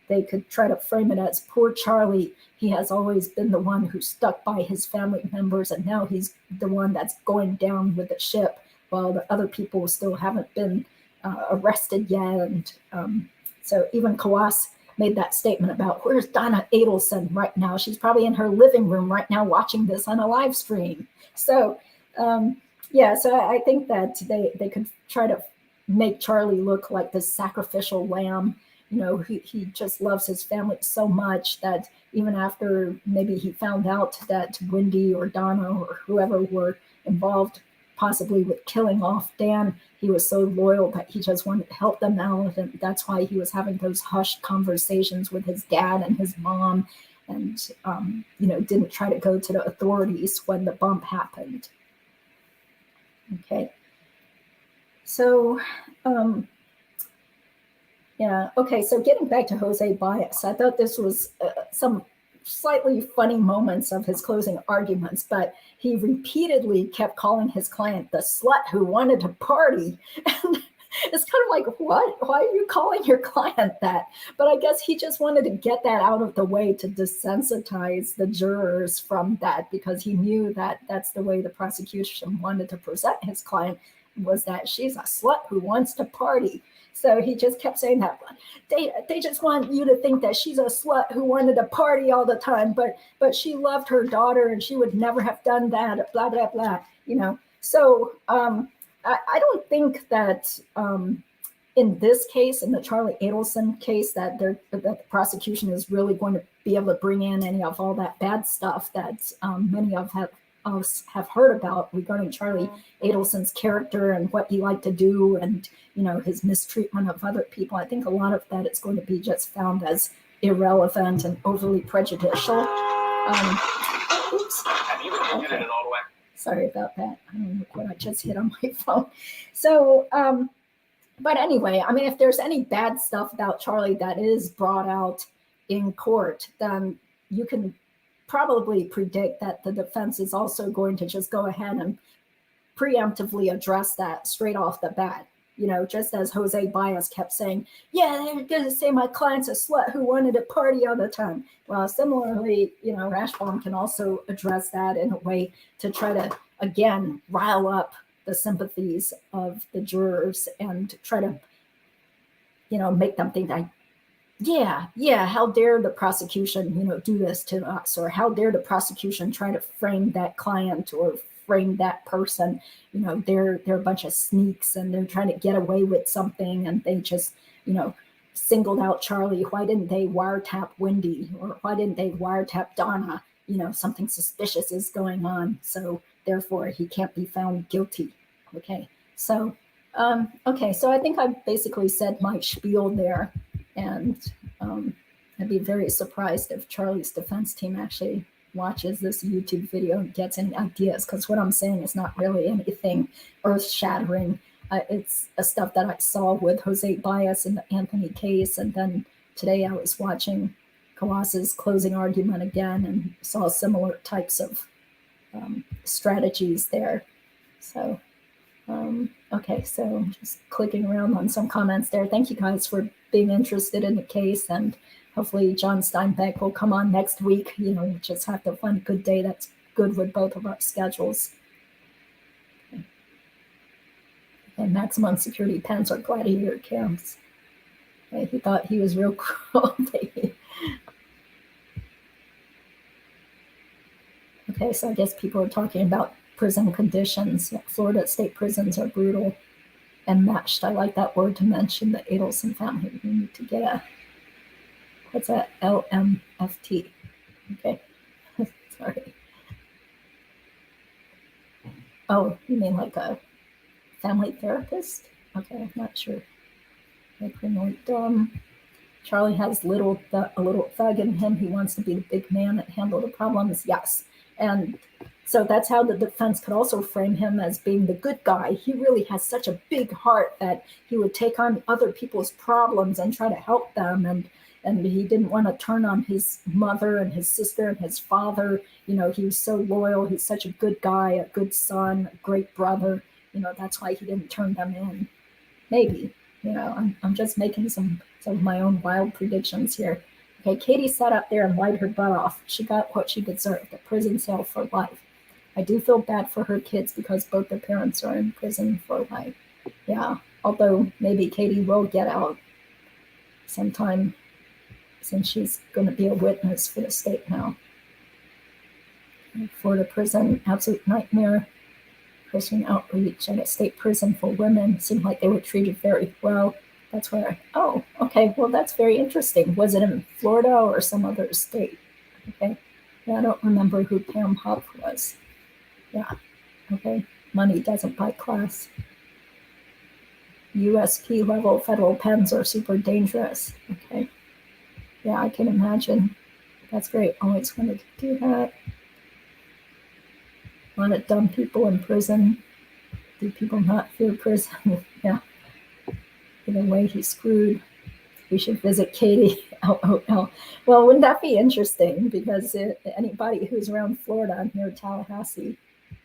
they could try to frame it as poor Charlie. He has always been the one who stuck by his family members, and now he's the one that's going down with the ship while the other people still haven't been arrested yet. And so even Kawas made that statement about, where's Donna Adelson right now? She's probably in her living room right now watching this on a live stream. So yeah, so I think that they could try to make Charlie look like this sacrificial lamb. You know, he just loves his family so much that even after maybe he found out that Wendy or Donna or whoever were involved possibly with killing off Dan, he was so loyal that he just wanted to help them out. And that's why he was having those hushed conversations with his dad and his mom, and, you know, didn't try to go to the authorities when the bump happened. Okay. So, yeah, okay, so getting back to Jose Baez, I thought this was some slightly funny moments of his closing arguments, but he repeatedly kept calling his client the slut who wanted to party. And it's kind of like, what? Why are you calling your client that? But I guess he just wanted to get that out of the way to desensitize the jurors from that, because he knew that that's the way the prosecution wanted to present his client, was that she's a slut who wants to party. So he just kept saying that. They just want you to think that she's a slut who wanted to party all the time, but she loved her daughter and she would never have done that, blah, blah, blah, you know. So I don't think that in this case, in the Charlie Adelson case, that the prosecution is really going to be able to bring in any of all that bad stuff that many of us have heard about regarding Charlie Adelson's character and what he liked to do, and, you know, his mistreatment of other people. I think a lot of that is going to be just found as irrelevant and overly prejudicial. Oops. Okay. Sorry about that. I don't know what I just hit on my phone. So, but anyway, I mean, if there's any bad stuff about Charlie that is brought out in court, then you can probably predict that the defense is also going to just go ahead and preemptively address that straight off the bat. You know, just as Jose Baez kept saying, yeah, they're going to say my client's a slut who wanted to party all the time. Well, similarly, you know, Rashbaum can also address that in a way to try to, again, rile up the sympathies of the jurors and try to, you know, make them think that, yeah, how dare the prosecution, you know, do this to us, or how dare the prosecution try to frame that client or frame that person. You know, they're a bunch of sneaks and they're trying to get away with something, and they just, you know, singled out Charlie. Why didn't they wiretap Wendy, or why didn't they wiretap Donna? You know, something suspicious is going on, so therefore he can't be found guilty. Okay, so so I think I've basically said my spiel there. And I'd be very surprised if Charlie's defense team actually watches this YouTube video and gets any ideas, because what I'm saying is not really anything earth-shattering. It's a stuff that I saw with Jose Baez in the Anthony case, and then today I was watching Kawas's closing argument again and saw similar types of strategies there. So, okay, so I'm just clicking around on some comments there. Thank you guys for being interested in the case, and hopefully John Steinbeck will come on next week. You know, we just have to find a good day that's good with both of our schedules. Okay. And maximum security pens are gladiator cams. Okay, he thought he was real cruel. Okay, so I guess people are talking about prison conditions. Florida state prisons are brutal and meshed. I like that word to mention the Adelson family. We need to get a, what's that? LMFT. Okay, sorry. Oh, you mean like a family therapist? Okay, I'm not sure. Charlie has a little thug in him. He wants to be the big man that handle the problems. Yes, and so that's how the defense could also frame him as being the good guy. He really has such a big heart that he would take on other people's problems and try to help them. And he didn't want to turn on his mother and his sister and his father. You know, he was so loyal. He's such a good guy, a good son, a great brother. You know, that's why he didn't turn them in. Maybe, you know, I'm just making some of my own wild predictions here. Okay, Katie sat up there and lied her butt off. She got what she deserved, a prison cell for life. I do feel bad for her kids because both their parents are in prison for life. Yeah, although maybe Katie will get out sometime since she's going to be a witness for the state now. Florida prison, absolute nightmare. Prison outreach at a state prison for women. Seemed like they were treated very well. That's where, oh, okay, well, that's very interesting. Was it in Florida or some other state? Okay, yeah, I don't remember who Pam Huff was. Yeah, okay, money doesn't buy class. USP level federal pens are super dangerous. Okay, yeah, I can imagine. That's great, always wanted to do that. A lot of dumb people in prison. Do people not fear prison? Yeah. Either way, he's screwed. We should visit Katie. LOL. Well, wouldn't that be interesting? Because anybody who's around Florida near Tallahassee,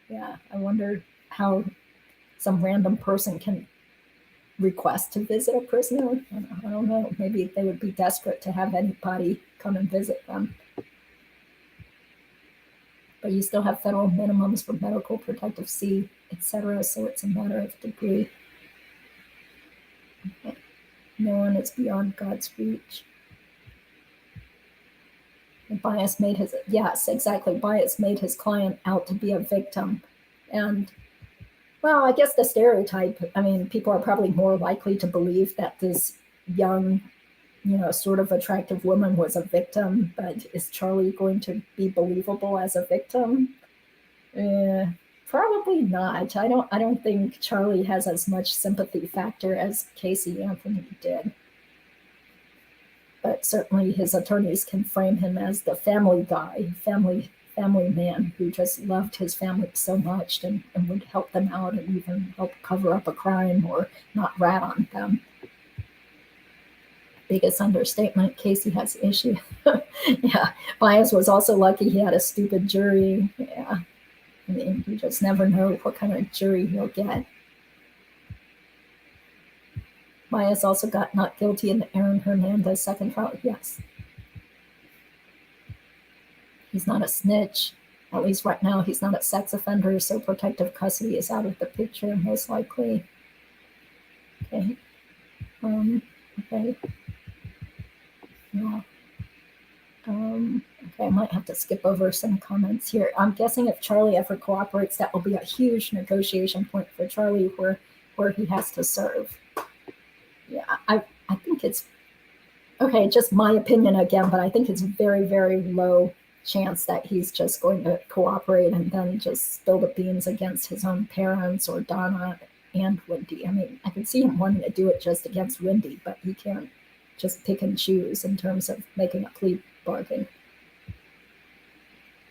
yeah, I wonder how some random person can request to visit a prisoner. I don't know. Maybe they would be desperate to have anybody come and visit them. But you still have federal minimums for medical, protective C, etc. So it's a matter of degree. Okay. No one is beyond God's reach. And Baez made his, yes, exactly. Baez made his client out to be a victim. And, well, I guess the stereotype, I mean, people are probably more likely to believe that this young, sort of attractive woman was a victim, but is Charlie going to be believable as a victim? Probably not. I don't think Charlie has as much sympathy factor as Casey Anthony did. But certainly his attorneys can frame him as the family guy, family man who just loved his family so much and would help them out and even help cover up a crime or not rat on them. Biggest understatement, Casey has issue. Yeah, Baez was also lucky he had a stupid jury. Yeah, I mean, you just never know what kind of jury he'll get. Baez also got not guilty in the Aaron Hernandez second trial. Yes. He's not a snitch. At least right now, he's not a sex offender, so protective custody is out of the picture, most likely. Okay. Okay. Yeah. Okay, I might have to skip over some comments here. I'm guessing if Charlie ever cooperates, that will be a huge negotiation point for Charlie where he has to serve. Yeah, I think it's, okay, just my opinion again, but I think it's very, very low chance that he's just going to cooperate and then just spill the beans against his own parents or Donna and Wendy. I mean, I can see him wanting to do it just against Wendy, but he can't just pick and choose in terms of making a plea bargain.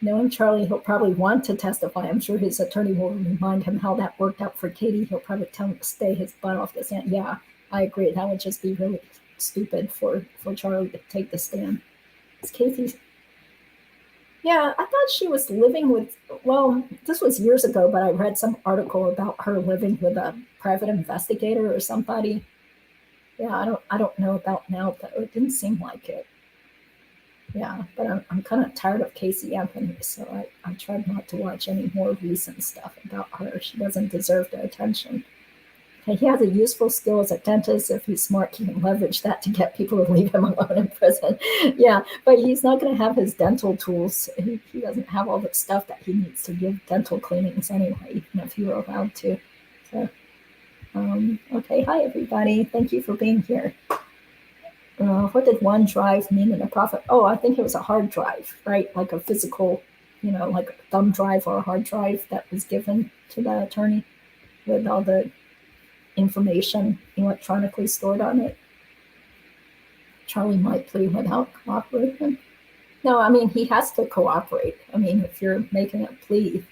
Knowing Charlie, he'll probably want to testify. I'm sure his attorney will remind him how that worked out for Katie. He'll probably tell him to stay his butt off the stand. Yeah, I agree. That would just be really stupid for Charlie to take the stand. It's Casey's. Yeah, I thought she was living with, well, this was years ago, but I read some article about her living with a private investigator or somebody. Yeah, I don't know about now, though. It didn't seem like it. Yeah, but I'm kind of tired of Casey Anthony, so I tried not to watch any more recent stuff about her. She doesn't deserve the attention. Okay, he has a useful skill as a dentist. If he's smart, he can leverage that to get people to leave him alone in prison. Yeah, but he's not going to have his dental tools. He doesn't have all the stuff that he needs to give dental cleanings anyway, even if he were allowed to. So, okay, hi everybody. Thank you for being here. What did OneDrive mean in a profit? Oh, I think it was a hard drive, right? Like a physical, like a thumb drive or a hard drive that was given to the attorney with all the information electronically stored on it. Charlie might plea without cooperating. No, I mean, he has to cooperate. I mean, if you're making a plea,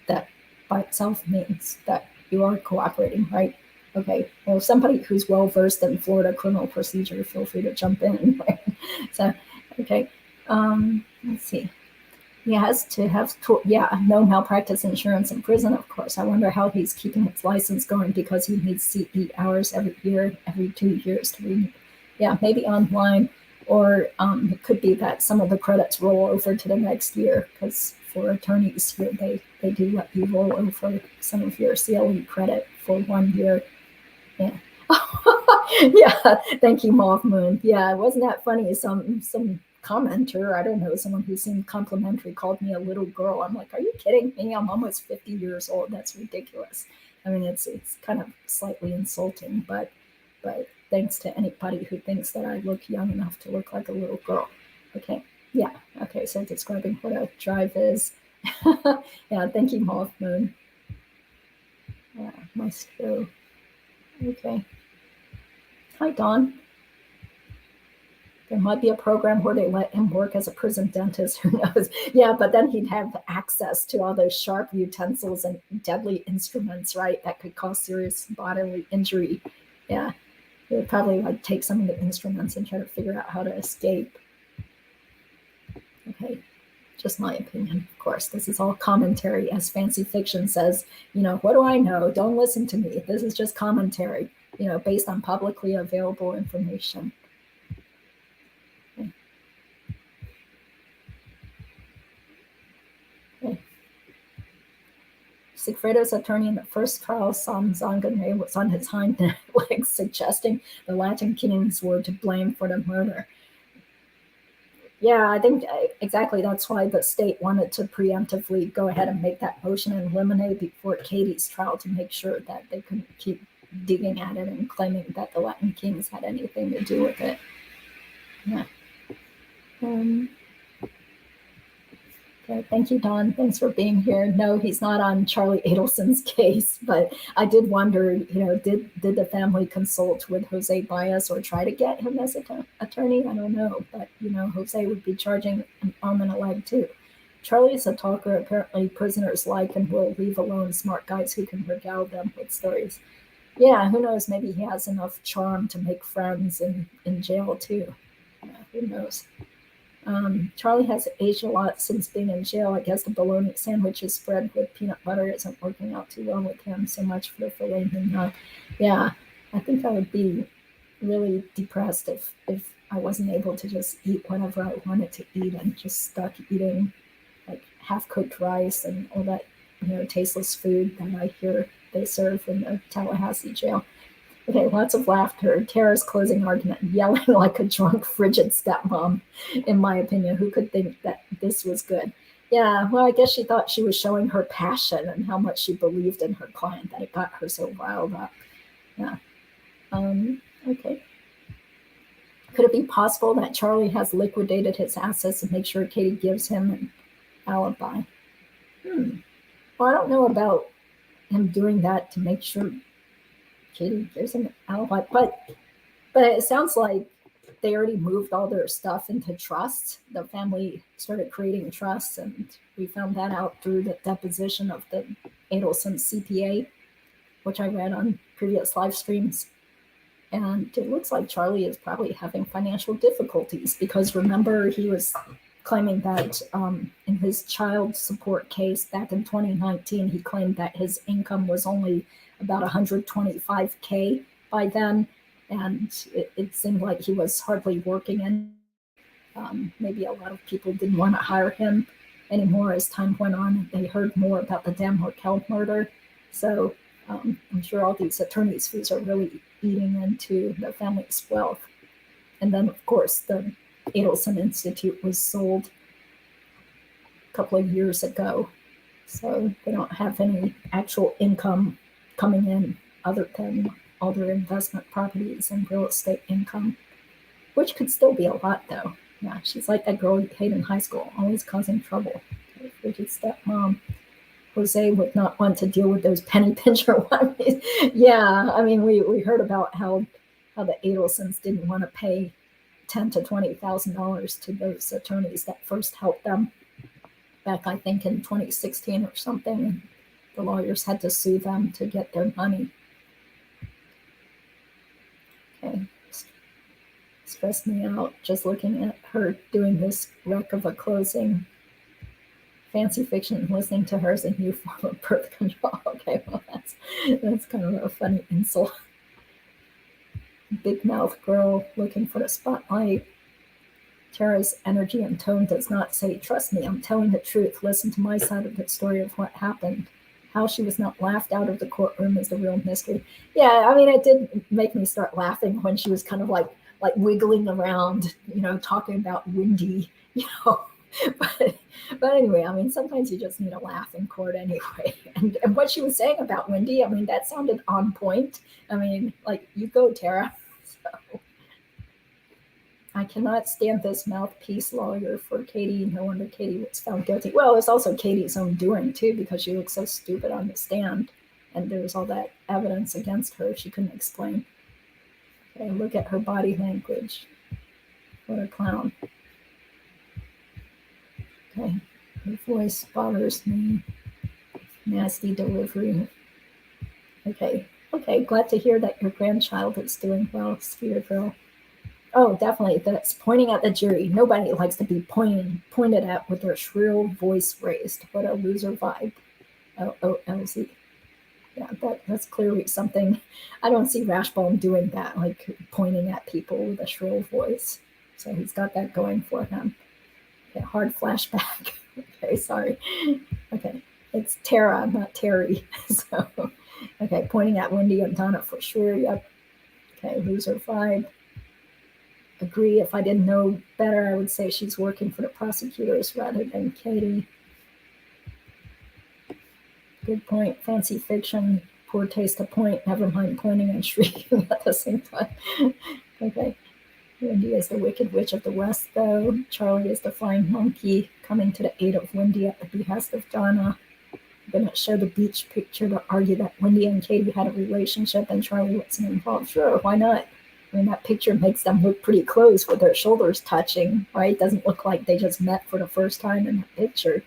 that by itself means that you are cooperating, right? Okay, well, somebody who's well-versed in Florida criminal procedure, feel free to jump in. Right? So, okay, let's see. He has to have, no malpractice insurance in prison, of course. I wonder how he's keeping his license going because he needs CE hours every year, every 2 years to renew. Yeah, maybe online, or it could be that some of the credits roll over to the next year because for attorneys here, they do let you roll over some of your CLE credit for 1 year. Yeah, Yeah, thank you, Mauve Moon. Yeah, wasn't that funny? Some commenter, I don't know, someone who seemed complimentary called me a little girl. I'm like, are you kidding me? I'm almost 50 years old. That's ridiculous. I mean, it's kind of slightly insulting, but thanks to anybody who thinks that I look young enough to look like a little girl. Okay, yeah, okay, so describing what a drive is. Yeah, thank you, Mauve Moon. Yeah, must go. Okay. Hi, Dawn. There might be a program where they let him work as a prison dentist. Who knows? Yeah, but then he'd have access to all those sharp utensils and deadly instruments, right? That could cause serious bodily injury. Yeah, he would probably like take some of the instruments and try to figure out how to escape. Okay, just my opinion. Of course, this is all commentary, as fancy fiction says. You know, what do I know? Don't listen to me. This is just commentary, you know, based on publicly available information. Sigfredo's attorney in the first trial, Sam Zanganeh, was on his hind legs, suggesting the Latin kings were to blame for the murder. Yeah, I think exactly that's why the state wanted to preemptively go ahead and make that motion and eliminate before Katie's trial to make sure that they couldn't keep digging at it and claiming that the Latin kings had anything to do with it. Yeah. Okay, thank you, Don. Thanks for being here. No, he's not on Charlie Adelson's case, but I did wonder, you know, did the family consult with Jose Baez or try to get him as an attorney? I don't know, but, you know, Jose would be charging an arm and a leg too. Charlie is a talker apparently prisoners like and will leave alone smart guys who can regale them with stories. Yeah, who knows? Maybe he has enough charm to make friends in jail too. Yeah, who knows? Charlie has aged a lot since being in jail. I guess the bologna sandwiches spread with peanut butter isn't working out too well with him. So much for the filet mignon. Yeah, I think I would be really depressed if I wasn't able to just eat whatever I wanted to eat and just stuck eating like half-cooked rice and all that, you know, tasteless food that I hear they serve in the Tallahassee jail. Okay, lots of laughter. Tara's closing argument, yelling like a drunk, frigid stepmom, in my opinion. Who could think that this was good? Yeah, well, I guess she thought she was showing her passion and how much she believed in her client that it got her so riled up. Yeah. Okay. Could it be possible that Charlie has liquidated his assets to make sure Katie gives him an alibi? Well, I don't know about him doing that to make sure Katie gives him an alibi, but it sounds like they already moved all their stuff into trusts. The family started creating trusts, and we found that out through the deposition of the Adelson CPA, which I read on previous live streams. And it looks like Charlie is probably having financial difficulties because remember, he was claiming that in his child support case back in 2019, he claimed that his income was only about $125K by then, and it seemed like he was hardly working, and maybe a lot of people didn't want to hire him anymore as time went on. They heard more about the Dan Markel murder, so I'm sure all these attorneys' fees are really eating into the family's wealth. And then, of course, the Adelson Institute was sold a couple of years ago, so they don't have any actual income coming in other than all their investment properties and real estate income, which could still be a lot though. Yeah, she's like that girl you hate in high school, always causing trouble. Frigid stepmom. Jose would not want to deal with those penny pincher ones. Yeah, I mean, we heard about how the Adelsons didn't want to pay $10,000 to $20,000 to those attorneys that first helped them back, I think, in 2016 or something. The lawyers had to sue them to get their money. Okay, stressed me out just looking at her doing this wreck of a closing. Fancy fiction, listening to her as a new form of birth control. Okay, well, that's kind of a funny insult. Big mouth girl looking for the spotlight. Tara's energy and tone does not say, trust me, I'm telling the truth. Listen to my side of the story of what happened, How she was not laughed out of the courtroom is the real mystery. Yeah, I mean, it did make me start laughing when she was kind of like wiggling around, talking about Wendy, But anyway, I mean, sometimes you just need a laugh in court anyway. And what she was saying about Wendy, I mean, that sounded on point. I mean, like, you go, Tara. So, I cannot stand this mouthpiece lawyer for Katie. No wonder Katie was found guilty. Well, it's also Katie's own doing, too, because she looked so stupid on the stand. And there was all that evidence against her she couldn't explain. Okay, look at her body language. What a clown. Okay, her voice bothers me. Nasty delivery. Okay, glad to hear that your grandchild is doing well, sweeter girl. Oh, definitely. That's pointing at the jury. Nobody likes to be pointed at with their shrill voice raised. What a loser vibe. LZ. Yeah, that's clearly something. I don't see Rashbaum doing that, like pointing at people with a shrill voice. So he's got that going for him. Okay, hard flashback. Okay, sorry. Okay, it's Tara, not Terry. So, okay, pointing at Wendy and Donna for sure. Yep. Okay, loser vibe. Agree. If I didn't know better, I would say she's working for the prosecutors rather than Katie. Good point. Fancy fiction. Poor taste of point. Never mind pointing and shrieking at the same time. Okay. Wendy is the Wicked Witch of the West, though. Charlie is the flying monkey coming to the aid of Wendy at the behest of Donna. I'm going to show the beach picture to argue that Wendy and Katie had a relationship and Charlie wasn't involved. Sure, why not? I mean, that picture makes them look pretty close with their shoulders touching, right? Doesn't look like they just met for the first time in that picture.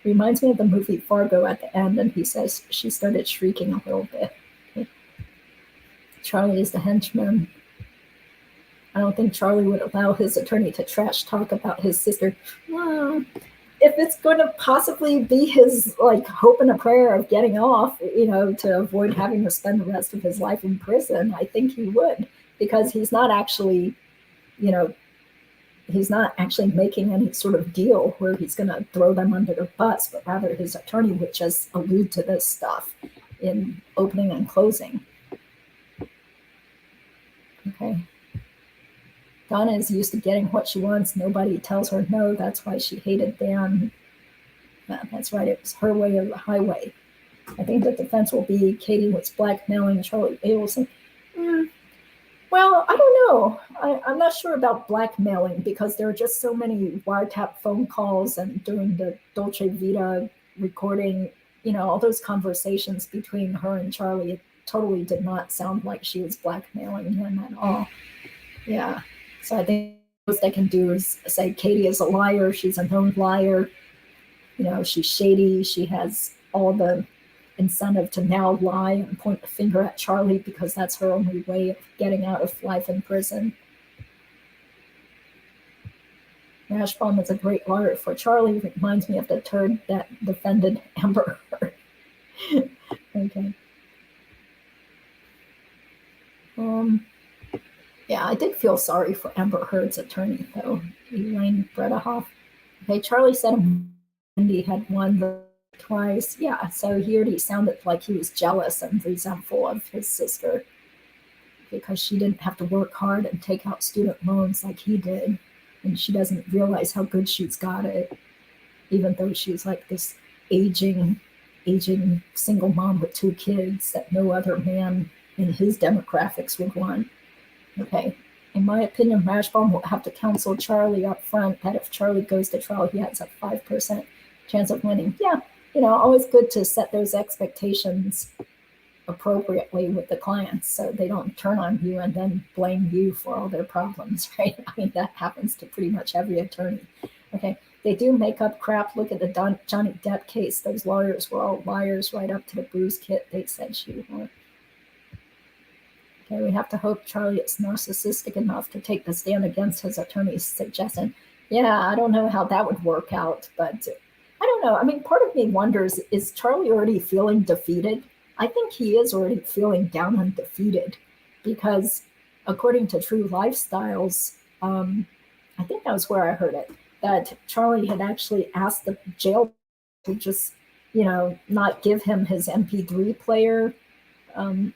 Reminds me of the movie Fargo at the end, and he says she started shrieking a little bit. Okay. Charlie is the henchman. I don't think Charlie would allow his attorney to trash talk about his sister. Well, if it's going to possibly be his hope and a prayer of getting off, to avoid having to spend the rest of his life in prison, I think he would, because he's not actually, he's not actually making any sort of deal where he's going to throw them under the bus, but rather his attorney would just allude to this stuff in opening and closing. Okay. Donna is used to getting what she wants. Nobody tells her no. That's why she hated Dan. That's right. It was her way or the highway. I think the defense will be Katie was blackmailing Charlie Adelson. Well, I don't know. I'm not sure about blackmailing because there are just so many wiretap phone calls and during the Dolce Vita recording, all those conversations between her and Charlie, it totally did not sound like she was blackmailing him at all. Yeah. So I think what they can do is say Katie is a liar. She's a known liar. She's shady. She has all the incentive to now lie and point the finger at Charlie because that's her only way of getting out of life in prison. Rashbaum is a great lawyer for Charlie. Reminds me of the turd that defended Amber Heard. Okay. Yeah, I did feel sorry for Amber Heard's attorney, though, Elaine Bredehoff. Okay, Charlie said Wendy had won twice. Yeah, so he already sounded like he was jealous and resentful of his sister because she didn't have to work hard and take out student loans like he did. And she doesn't realize how good she's got it, even though she's like this aging single mom with 2 kids that no other man in his demographics would want. Okay. In my opinion, Rashbaum will have to counsel Charlie up front that if Charlie goes to trial, he has a 5% chance of winning. Yeah, always good to set those expectations appropriately with the clients so they don't turn on you and then blame you for all their problems, right? I mean, that happens to pretty much every attorney. Okay. They do make up crap. Look at the Johnny Depp case. Those lawyers were all liars right up to the bruise kit they said she wore. Okay, we have to hope Charlie is narcissistic enough to take the stand against his attorney's suggestion. Yeah, I don't know how that would work out, but I don't know. I mean, part of me wonders, is Charlie already feeling defeated? I think he is already feeling down and defeated because according to True Lifestyles, I think that was where I heard it, that Charlie had actually asked the jail to just, not give him his MP3 player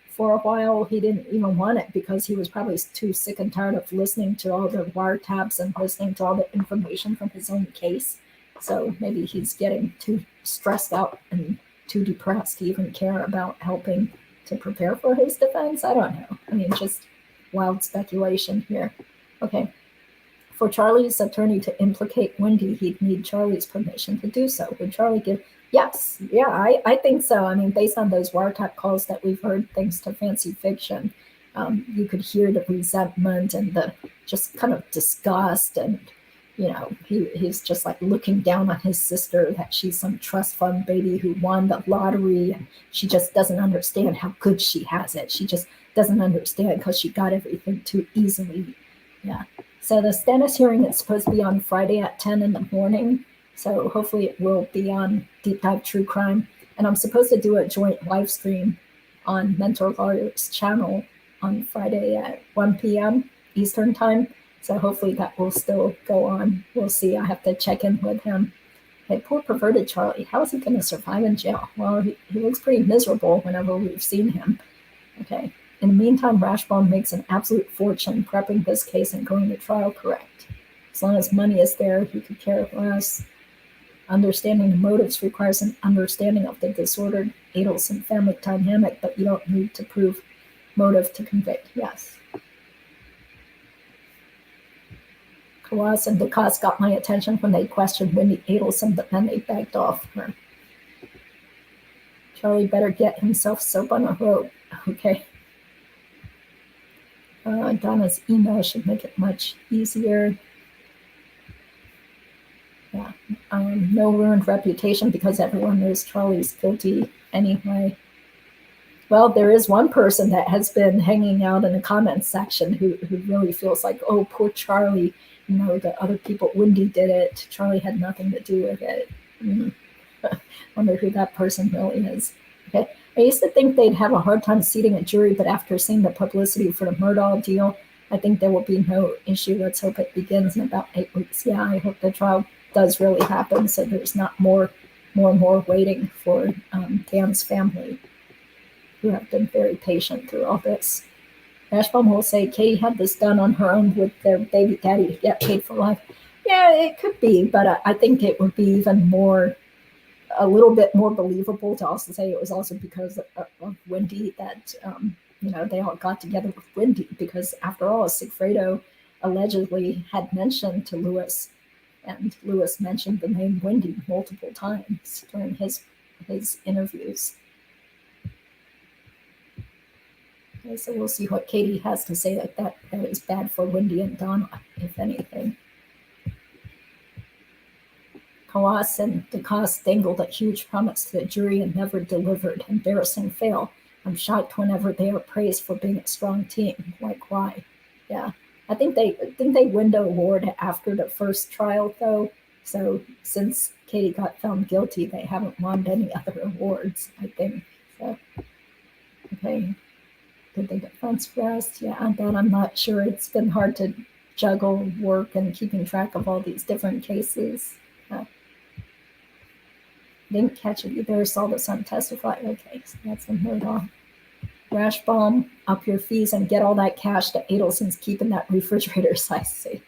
for a while. He didn't even want it because he was probably too sick and tired of listening to all the wiretaps and listening to all the information from his own case. So maybe he's getting too stressed out and too depressed to even care about helping to prepare for his defense. I don't know. I mean, just wild speculation here. Okay. For Charlie's attorney to implicate Wendy, he'd need Charlie's permission to do so. Would Charlie give? Yes. Yeah, I think so. I mean, based on those wiretap calls that we've heard, thanks to Fancy Fiction, you could hear the resentment and the just kind of disgust. And, he's just like looking down on his sister, that she's some trust fund baby who won the lottery. And she just doesn't understand how good she has it. She just doesn't understand because she got everything too easily. Yeah. So the Stennis hearing is supposed to be on Friday at 10 in the morning. So hopefully it will be on Deep Dive True Crime. And I'm supposed to do a joint live stream on Mentor Lawyer's channel on Friday at 1 p.m. Eastern time. So hopefully that will still go on. We'll see. I have to check in with him. Hey, poor perverted Charlie. How is he going to survive in jail? Well, he looks pretty miserable whenever we've seen him. Okay. In the meantime, Rashbaum makes an absolute fortune prepping this case and going to trial correct. As long as money is there, he could care less. Understanding the motives requires an understanding of the disordered Adelson family dynamic, but you don't need to prove motive to convict. Yes. Kawas and DeCoste got my attention when they questioned Wendy Adelson, but then they backed off her. Charlie better get himself soap on a rope. Okay. Donna's email should make it much easier. Yeah. No ruined reputation because everyone knows Charlie's guilty anyway. Well, there is one person that has been hanging out in the comments section who really feels like, oh, poor Charlie. The other people, Wendy did it. Charlie had nothing to do with it. Wonder who that person really is. Okay. I used to think they'd have a hard time seating a jury, but after seeing the publicity for the Murdaugh deal, I think there will be no issue. Let's hope it begins in about 8 weeks. Yeah, I hope the trial does really happen so there's not more and more waiting for Dan's family, who have been very patient through all this. Rashbaum will say Katie had this done on her own with their baby daddy to get paid for life. Yeah, it could be, but I think it would be even more, a little bit more believable to also say it was also because of Wendy that, they all got together with Wendy, because after all, Sigfredo allegedly had mentioned to Lewis, and Lewis mentioned the name Wendy multiple times during his interviews. Okay, so we'll see what Katie has to say that is bad for Wendy and Donna, if anything. Kawas and DeCoste dangled a huge promise to the jury and never delivered. Embarrassing fail. I'm shocked whenever they are praised for being a strong team. Like, why? Yeah. I think they win the award after the first trial, though. So since Katie got found guilty, they haven't won any other awards, I think. So, okay. Did they defense rest? Yeah, and then I'm not sure. It's been hard to juggle work and keeping track of all these different cases. Didn't catch it either. Saw the son testify. Okay, so that's been heard on. Rashbaum, up your fees and get all that cash that Adelson's keeping that refrigerator size safe.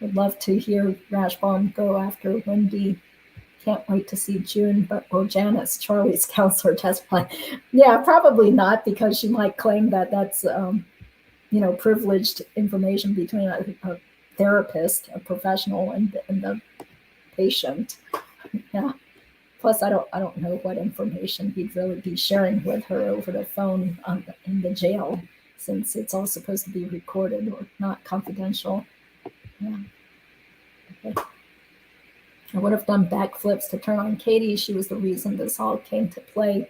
Would love to hear Rashbaum go after Wendy. Can't wait to see June, but will Janice, Charlie's counselor, testify? Yeah, probably not, because she might claim that that's, privileged information between a therapist, a professional, and the patient. Yeah. Plus, I don't know what information he'd really be sharing with her over the phone in the jail, since it's all supposed to be recorded or not confidential. Yeah. Okay. I would have done backflips to turn on Katie. She was the reason this all came to play.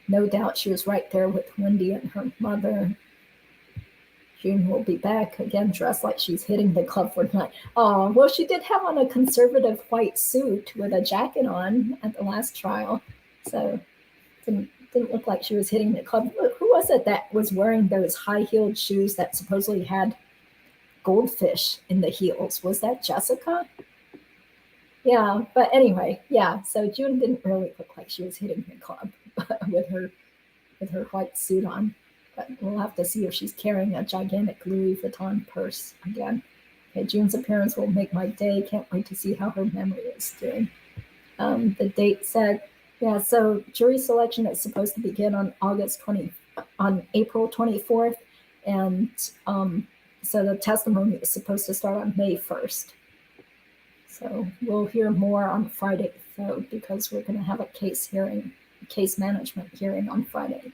No doubt she was right there with Wendy and her mother. June will be back again, dressed like she's hitting the club for tonight. Oh, well, she did have on a conservative white suit with a jacket on at the last trial. So didn't look like she was hitting the club. Who was it that was wearing those high-heeled shoes that supposedly had goldfish in the heels? Was that Jessica? Yeah, but anyway, yeah. So June didn't really look like she was hitting the club with her white suit on. But we'll have to see if she's carrying a gigantic Louis Vuitton purse again. Okay, June's appearance will make my day. Can't wait to see how her memory is doing. The date said, yeah. So jury selection is supposed to begin on April 24th, and so the testimony is supposed to start on May 1st. So we'll hear more on Friday, though, because we're going to have a case management hearing on Friday.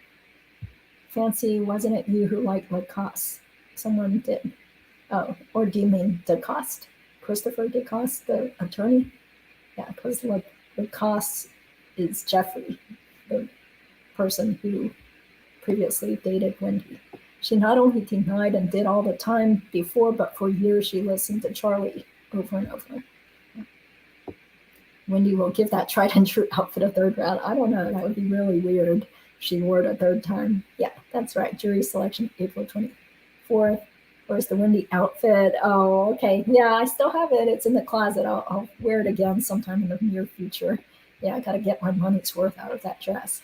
Fancy, wasn't it you who liked Lacoste? Someone did. Oh, or do you mean DeCoste? Christopher DeCoste, the attorney? Yeah, because Lacoste is Jeffrey, the person who previously dated Wendy. She not only denied and did all the time before, but for years she listened to Charlie over and over. Wendy will give that tried and true outfit a third round. I don't know. That would be really weird. She wore it a third time. Yeah, that's right. Jury selection, April 24th. Where's the Wendy outfit? Oh, okay. Yeah, I still have it. It's in the closet. I'll wear it again sometime in the near future. Yeah, I got to get my money's worth out of that dress.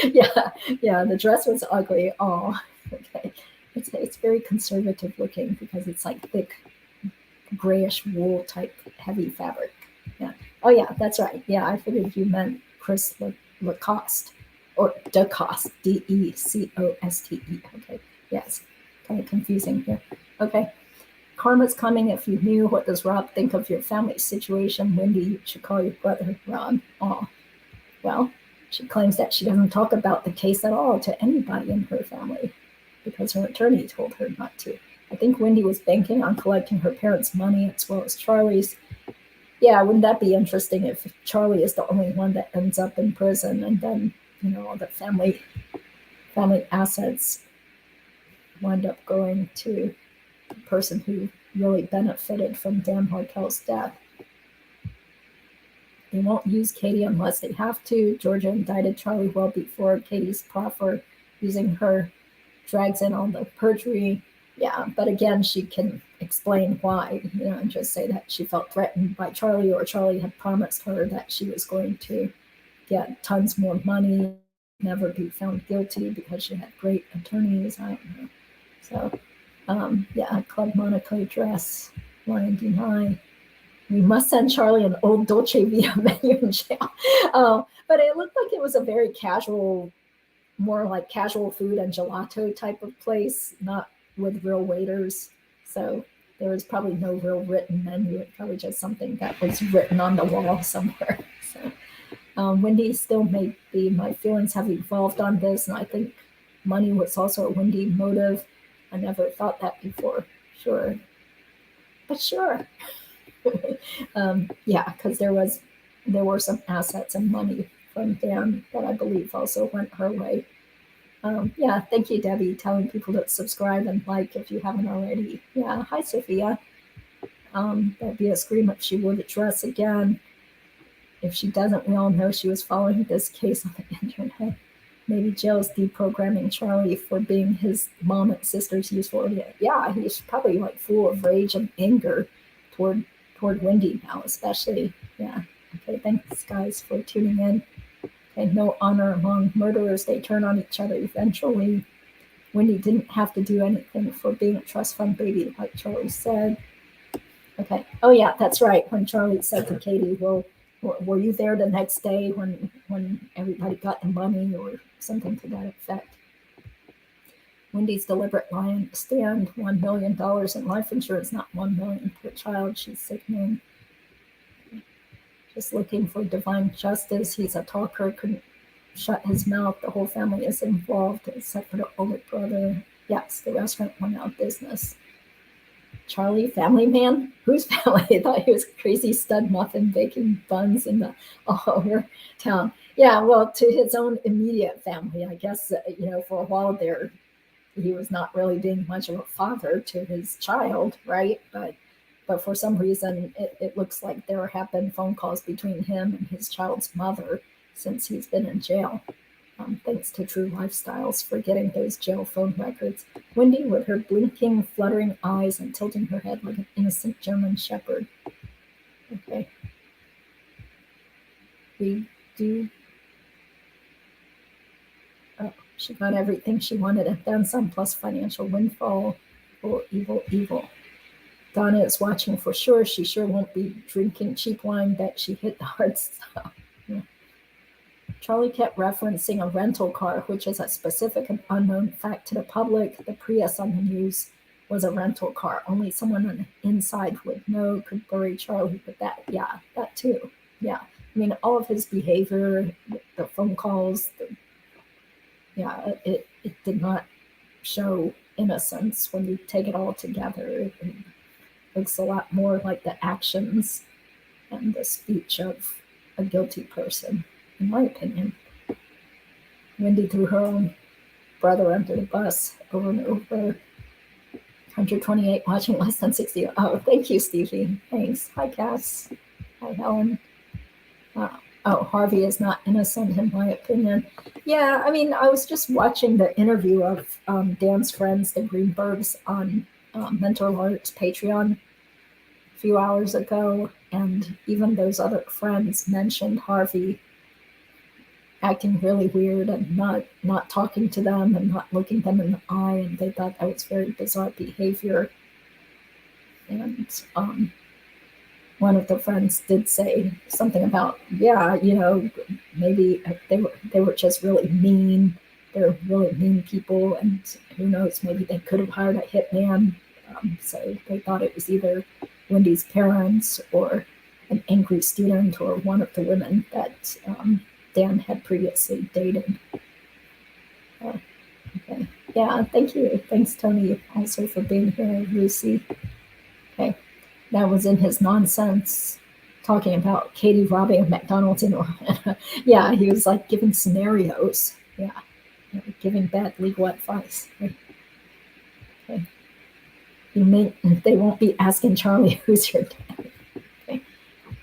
Yeah, the dress was ugly. Oh, okay. It's very conservative looking because it's like thick, grayish wool type heavy fabric. Yeah. Oh, yeah, that's right. Yeah, I figured you meant Chris Lacoste or DeCoste, DeCoste. Okay. Yes. Kind of confusing here. Okay. Karma's coming. If you knew, what does Rob think of your family situation? Wendy, you should call your brother Rob. Oh, well, she claims that she doesn't talk about the case at all to anybody in her family because her attorney told her not to. I think Wendy was banking on collecting her parents' money as well as Charlie's. Yeah, wouldn't that be interesting if Charlie is the only one that ends up in prison and then, all the family assets wind up going to the person who really benefited from Dan Markel's death. They won't use Katie unless they have to. Georgia indicted Charlie well before Katie's proffer. Using her drags in all the perjury. Yeah, but again, she can explain why, and just say that she felt threatened by Charlie, or Charlie had promised her that she was going to get tons more money, never be found guilty because she had great attorneys. I don't know. So, yeah, Club Monaco dress, lie and deny. We must send Charlie an old Dolce Vita menu in jail. But it looked like it was a very casual, more like casual food and gelato type of place, not with real waiters. So there was probably no real written menu. It probably just something that was written on the wall somewhere. So Wendy still may be, my feelings have evolved on this. And I think money was also a Wendy motive. I never thought that before. Sure. But sure. Yeah, because there were some assets and money from Dan that I believe also went her way. Yeah, thank you, Debbie, telling people to subscribe and like if you haven't already. Yeah, hi, Sophia. That'd be a scream if she wore the dress again. If she doesn't, we all know she was following this case on the internet. Maybe Jill's deprogramming Charlie for being his mom and sister's useful idiot. Yeah, he's probably like full of rage and anger toward Wendy now, especially. Yeah. Okay, thanks guys for tuning in. Okay, no honor among murderers. They turn on each other eventually. Wendy didn't have to do anything for being a trust fund baby, like Charlie said. Okay. Oh yeah, that's right. When Charlie said to Katie, well, were you there the next day when everybody got the money or something to that effect? Wendy's deliberate lie on the stand, $1 million in life insurance, not $1 million per child. She's sickening. Just looking for divine justice. He's a talker, couldn't shut his mouth. The whole family is involved, except for the older brother. Yes, the restaurant went out of business. Charlie, family man? Whose family? I thought he was a crazy stud muffin baking buns in the all over town. Yeah, well, to his own immediate family, I guess, for a while there, he was not really being much of a father to his child, right? But for some reason, it looks like there have been phone calls between him and his child's mother since he's been in jail. Thanks to True Lifestyles for getting those jail phone records. Wendy, with her blinking, fluttering eyes and tilting her head like an innocent German shepherd. Okay. we do. Oh, she got everything she wanted and then some, plus financial windfall. Oh, evil, evil. Donna is watching for sure. She sure won't be drinking cheap wine. Bet she hit the hard stuff. Yeah. Charlie kept referencing a rental car, which is a specific and unknown fact to the public. The Prius on the news was a rental car. Only someone on the inside would know, could bury Charlie with that. Yeah, that too. Yeah. I mean, all of his behavior, the phone calls, it did not show innocence when you take it all together. It looks a lot more like the actions and the speech of a guilty person, in my opinion. Wendy threw her own brother under the bus over and over. 128 watching, less than 60. Oh, thank you, Stevie. Thanks. Hi, Cass. Hi, Helen. Harvey is not innocent, in my opinion. Yeah, I mean, I was just watching the interview of Dan's friends, the Greenbergs, on Mentor Alert's Patreon a few hours ago, and even those other friends mentioned Harvey acting really weird and not talking to them and not looking them in the eye, and they thought that was very bizarre behavior. And one of the friends did say something about, maybe they were just really mean. They're really mean people, and who knows, maybe they could have hired a hitman. So they thought it was either Wendy's parents or an angry student or one of the women that Dan had previously dated. Okay. Yeah, thank you. Thanks, Tony, also for being here, Lucy. Okay. That was in his nonsense, talking about Katie robbing a McDonald's. Yeah, he was like giving scenarios. Yeah, giving bad legal advice. Okay. You mean they won't be asking Charlie who's your dad? Okay.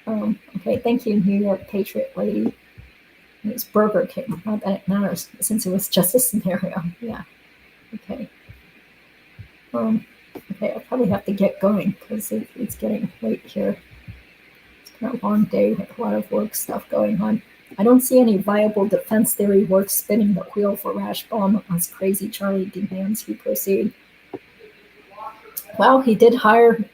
Okay. Thank you, New York Patriot lady. It was Burger King. Not that it matters, since it was just a scenario. Yeah. Okay. Okay, I probably have to get going because it's getting late here. It's been a long day with a lot of work stuff going on. I don't see any viable defense theory worth spinning the wheel for Rashbaum unless crazy Charlie demands he proceed. Well, he did hire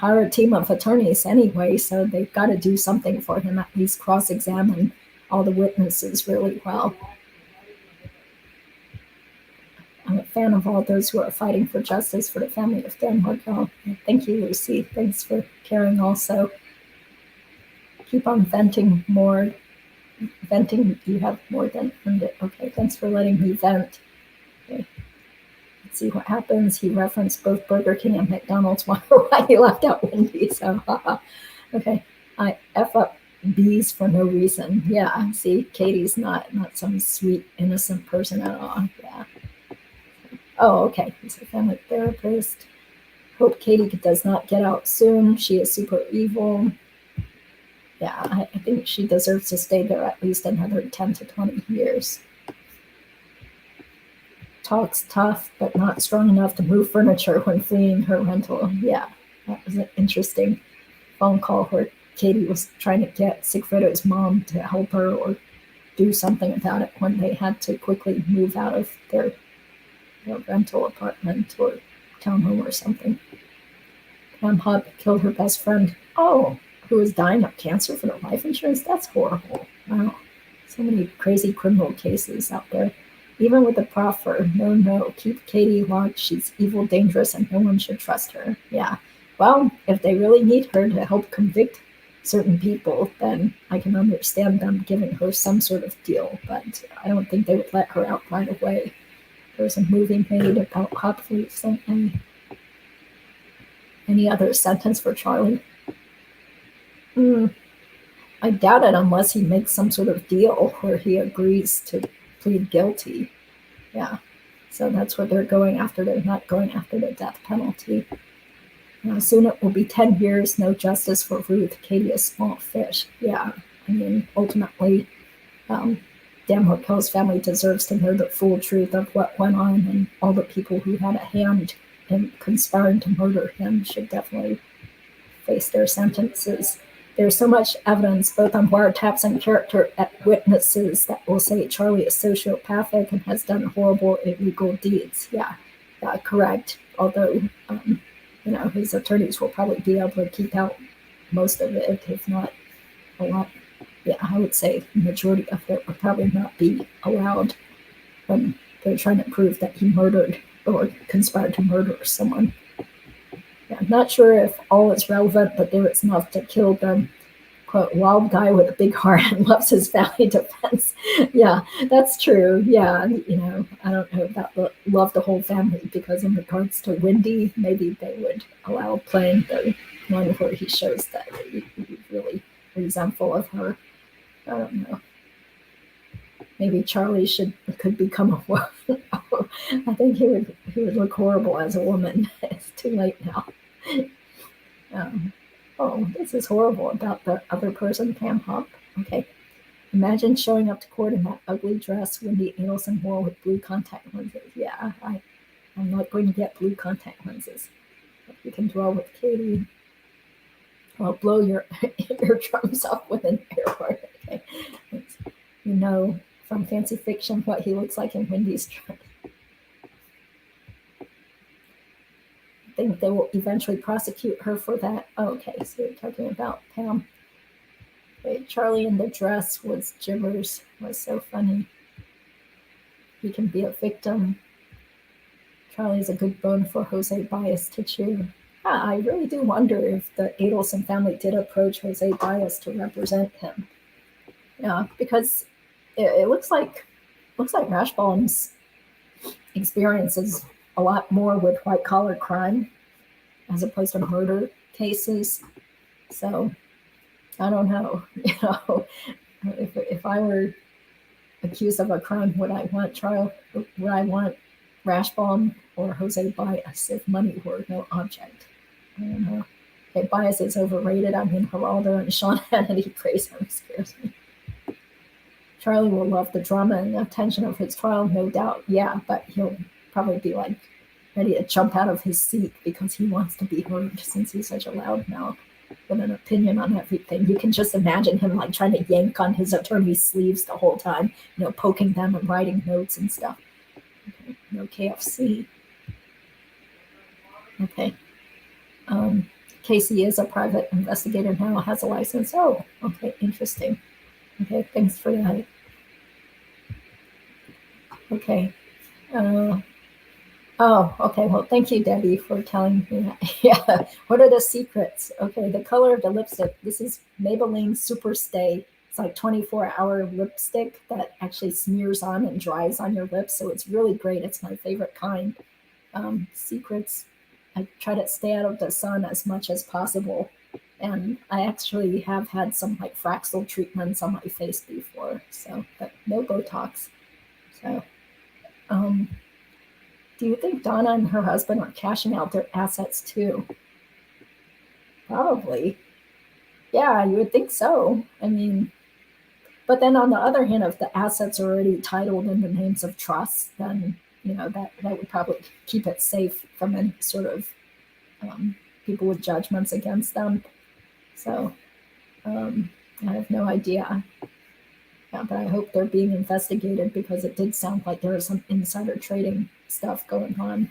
a team of attorneys anyway, so they've got to do something for him, at least cross-examine all the witnesses really well. I'm a fan of all those who are fighting for justice for the family of Dan Markel. Thank you, Lucy. Thanks for caring also. Keep on venting more. Venting, you have more than earned it. Okay, thanks for letting me vent. Okay. Let's see what happens. He referenced both Burger King and McDonald's. Why he left out Wendy's. Okay, I F up bees for no reason. Yeah, see, Katie's not some sweet, innocent person at all. Yeah. Oh, okay. He's a family therapist. Hope Katie does not get out soon. She is super evil. Yeah, I think she deserves to stay there at least another 10 to 20 years. Talks tough, but not strong enough to move furniture when fleeing her rental. Yeah, that was an interesting phone call where Katie was trying to get Sigfrido's mom to help her or do something about it when they had to quickly move out of their rental apartment or townhome or something. Pam Hub killed her best friend. Oh, who was dying of cancer for the life insurance? That's horrible. Wow. So many crazy criminal cases out there. Even with the proffer, no, keep Katie locked. She's evil, dangerous, and no one should trust her. Yeah. Well, if they really need her to help convict certain people, then I can understand them giving her some sort of deal, but I don't think they would let her out right away. There's a movie made about hopefully any other sentence for Charlie. I doubt it unless he makes some sort of deal where he agrees to plead guilty. Yeah, so that's what they're going after. They're not going after the death penalty. Soon it will be 10 years, no justice for Ruth. Katie, a small fish. Yeah, I mean, ultimately, Dan Markel's family deserves to know the full truth of what went on, and all the people who had a hand in conspiring to murder him should definitely face their sentences. There's so much evidence, both on wiretaps and character witnesses, that will say Charlie is sociopathic and has done horrible illegal deeds. Yeah, correct. Although, his attorneys will probably be able to keep out most of it, if not a lot. Yeah, I would say the majority of it would probably not be allowed when they're trying to prove that he murdered or conspired to murder someone. Yeah, I'm not sure if all is relevant, but there is enough to kill them. Quote, wild guy with a big heart and loves his family defense. Yeah, that's true. Yeah, I don't know about love the whole family, because in regards to Wendy, maybe they would allow playing the one where he shows that he's really resentful of her. I don't know. Maybe Charlie could become a woman. I think he would look horrible as a woman. It's too late now. This is horrible about the other person, Pam Hop. Okay. Imagine showing up to court in that ugly dress Wendy Adelson wore with blue contact lenses. Yeah, I'm not going to get blue contact lenses. But you can dwell with Katie. Well, blow your eardrums off with an air horn. Okay. From Fancy Fiction what he looks like in Wendy's dress. I think they will eventually prosecute her for that. Oh, okay, so you're talking about Pam. Okay, Charlie in the dress was gibbers. Was so funny. He can be a victim. Charlie's a good bone for Jose Baez to chew. I really do wonder if the Adelson family did approach Jose Baez to represent him. Yeah, because it looks like Rashbaum's experience is a lot more with white collar crime as opposed to murder cases. So I don't know. If I were accused of a crime, would I want Rashbaum or Jose Baez if money were no object? I don't know. Okay, Baez is overrated. I mean, Geraldo and Sean Hannity praise him, scares me. Charlie will love the drama and attention of his trial, no doubt. Yeah, but he'll probably be ready to jump out of his seat because he wants to be heard, since he's such a loudmouth with an opinion on everything. You can just imagine him trying to yank on his attorney's sleeves the whole time, poking them and writing notes and stuff. Okay, no KFC. Okay. Casey is a private investigator now, has a license. Oh, okay, interesting. Okay, thanks for that. Okay. Okay. Well, thank you, Debbie, for telling me that. Yeah. What are the secrets? Okay, the color of the lipstick. This is Maybelline Super Stay. It's 24-hour lipstick that actually smears on and dries on your lips. So it's really great. It's my favorite kind. Secrets. I try to stay out of the sun as much as possible. And I actually have had some Fraxel treatments on my face before, but no Botox. So, do you think Donna and her husband are cashing out their assets too? Probably. Yeah, you would think so. I mean, but then on the other hand, if the assets are already titled in the names of trusts, then, that would probably keep it safe from any sort of people with judgments against them. So I have no idea. Yeah, but I hope they're being investigated, because it did sound like there was some insider trading stuff going on.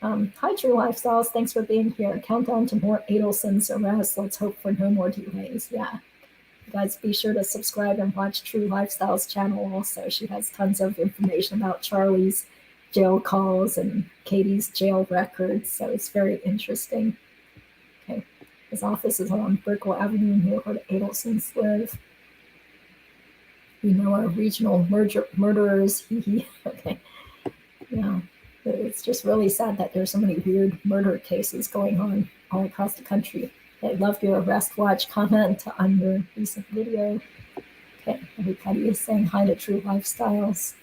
Hi, True Lifestyles. Thanks for being here. Countdown to more Adelson's arrest. Let's hope for no more delays. Yeah. You guys, be sure to subscribe and watch True Lifestyles channel also. She has tons of information about Charlie's jail calls and Katie's jail records. So it's very interesting. Okay. His office is on Brickell Avenue, near where the Adelsons live. Our regional murderers. Okay. Yeah. It's just really sad that there's so many weird murder cases going on all across the country. I love your arrest watch comment on your recent video. Okay. Everybody is saying hi to True Lifestyles.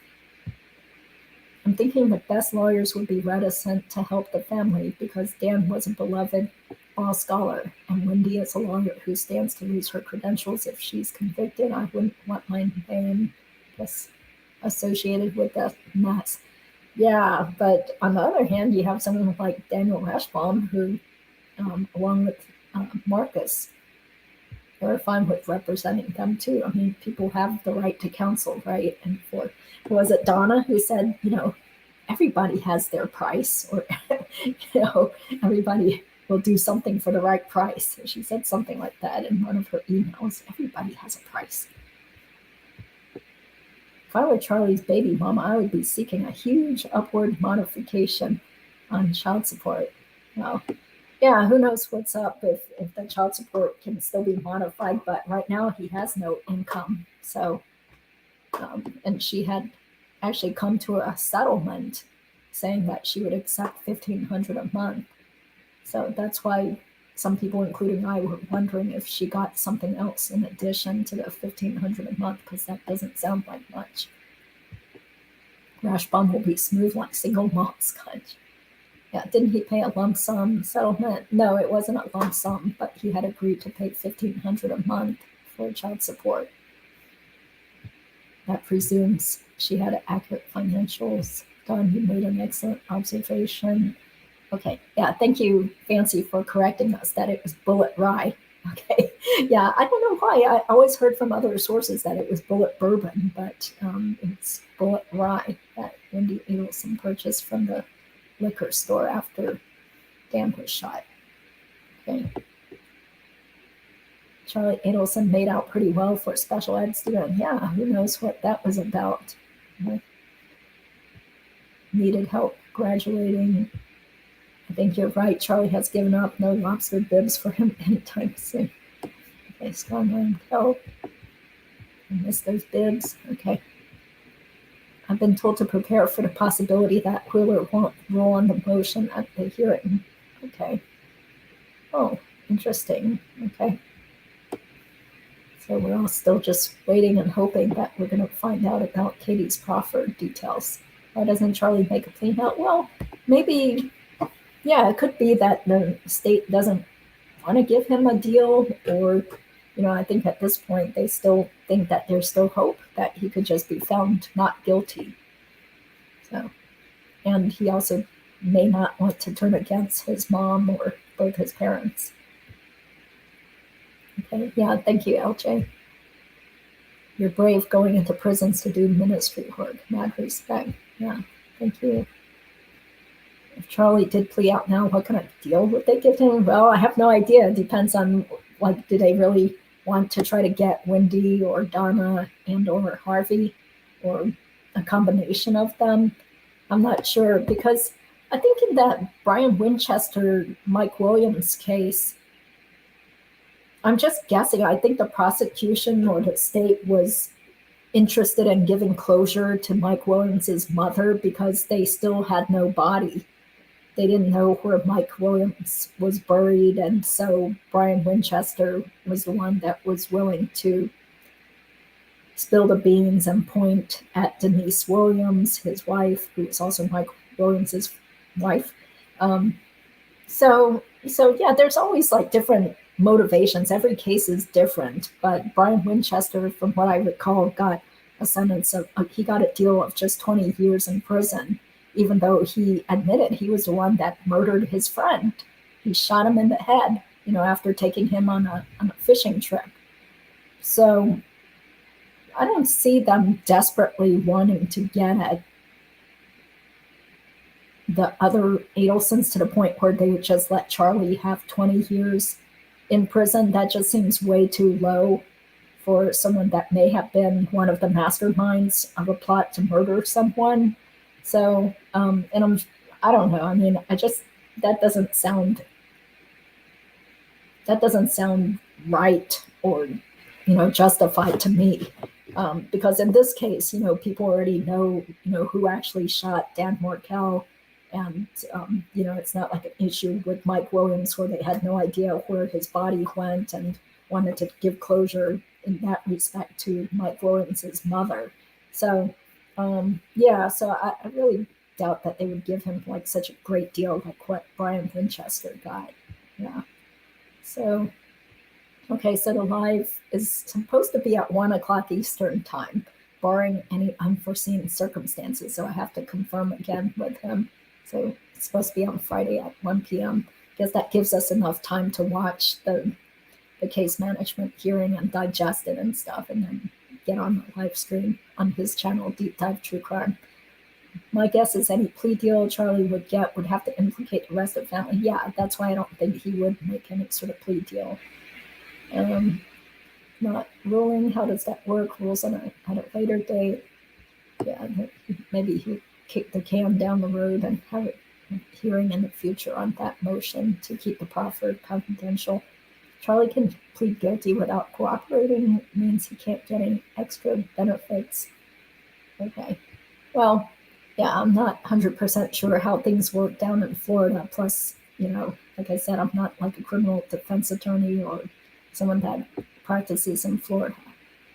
I'm thinking the best lawyers would be reticent to help the family, because Dan was a beloved law scholar, and Wendy is a lawyer who stands to lose her credentials if she's convicted. I wouldn't want my name associated with that mess. Yeah, but on the other hand, you have someone like Daniel Rashbaum, who, along with Marcus, they were fine with representing them too. I mean, people have the right to counsel, right? And was it Donna who said, everybody has their price, or everybody will do something for the right price. She said something like that in one of her emails. Everybody has a price. If I were Charlie's baby mama, I would be seeking a huge upward modification on child support. Well, yeah, who knows what's up if the child support can still be modified, but right now he has no income. So, and she had actually come to a settlement saying that she would accept $1,500 a month. So that's why some people, including I, were wondering if she got something else in addition to the $1,500 a month, because that doesn't sound like much. Rash bum will be smooth like single mom scotch. Yeah, didn't he pay a lump sum settlement? No, it wasn't a lump sum, but he had agreed to pay $1,500 a month for child support. That presumes she had accurate financials. Don, you made an excellent observation. Okay, yeah, thank you, Fancy, for correcting us that it was bullet rye. Okay, yeah, I don't know why. I always heard from other sources that it was bullet bourbon, but it's bullet rye that Wendy Adelson purchased from the liquor store after Dan was shot. Okay. Charlie Adelson made out pretty well for a special ed student. Yeah, who knows what that was about. Needed help graduating. I think you're right. Charlie has given up. No lobster bibs for him anytime soon. Okay, strong arm help. I miss those bibs. Okay. I've been told to prepare for the possibility that Wheeler won't rule on the motion at the hearing. Okay. Oh, interesting. Okay. So we're all still just waiting and hoping that we're going to find out about Katie's proffer details. Why doesn't Charlie make a plea now? Well, maybe, yeah, it could be that the state doesn't want to give him a deal, or, I think at this point they still think that there's still hope that he could just be found not guilty. So, and he also may not want to turn against his mom or both his parents. Okay, yeah, thank you, LJ. You're brave going into prisons to do ministry work. Mad respect. Yeah, thank you. If Charlie did plea out now, what kind of deal would they give him? Well, I have no idea. It depends on, do they really want to try to get Wendy or Donna and or Harvey, or a combination of them? I'm not sure, because I think in that Brian Winchester, Mike Williams case, I'm just guessing. I think the prosecution or the state was interested in giving closure to Mike Williams's mother because they still had no body. They didn't know where Mike Williams was buried, and so Brian Winchester was the one that was willing to spill the beans and point at Denise Williams, his wife, who was also Mike Williams's wife. So yeah, there's always different motivations. Every case is different, but Brian Winchester, from what I recall, got a sentence of, he got a deal of just 20 years in prison, even though he admitted he was the one that murdered his friend. He shot him in the head, after taking him on a fishing trip. So I don't see them desperately wanting to get at the other Adelsons to the point where they would just let Charlie have 20 years in prison. That just seems way too low for someone that may have been one of the masterminds of a plot to murder someone. So, and I don't know. I mean, that doesn't sound right or, justified to me. Because in this case, people already know, who actually shot Dan Markel. And, it's not like an issue with Mike Williams where they had no idea where his body went and wanted to give closure in that respect to Mike Williams's mother. So, so I really doubt that they would give him such a great deal like what Brian Winchester got. Yeah. So, okay, so the live is supposed to be at 1:00 Eastern time, barring any unforeseen circumstances. So I have to confirm again with him. So it's supposed to be on Friday at 1 p.m. Because that gives us enough time to watch the the case management hearing and digest it and stuff, and then get on the live stream on his channel, Deep Dive True Crime. My guess is any plea deal Charlie would get would have to implicate the rest of the family. Yeah, that's why I don't think he would make any sort of plea deal. Not ruling, how does that work? Rules at a later date. Yeah, maybe he kick the can down the road and have a hearing in the future on that motion to keep the proffer confidential. Charlie can plead guilty without cooperating. It means he can't get any extra benefits. Okay. Well, yeah, I'm not 100% sure how things work down in Florida. Plus, like I said, I'm not like a criminal defense attorney or someone that practices in Florida.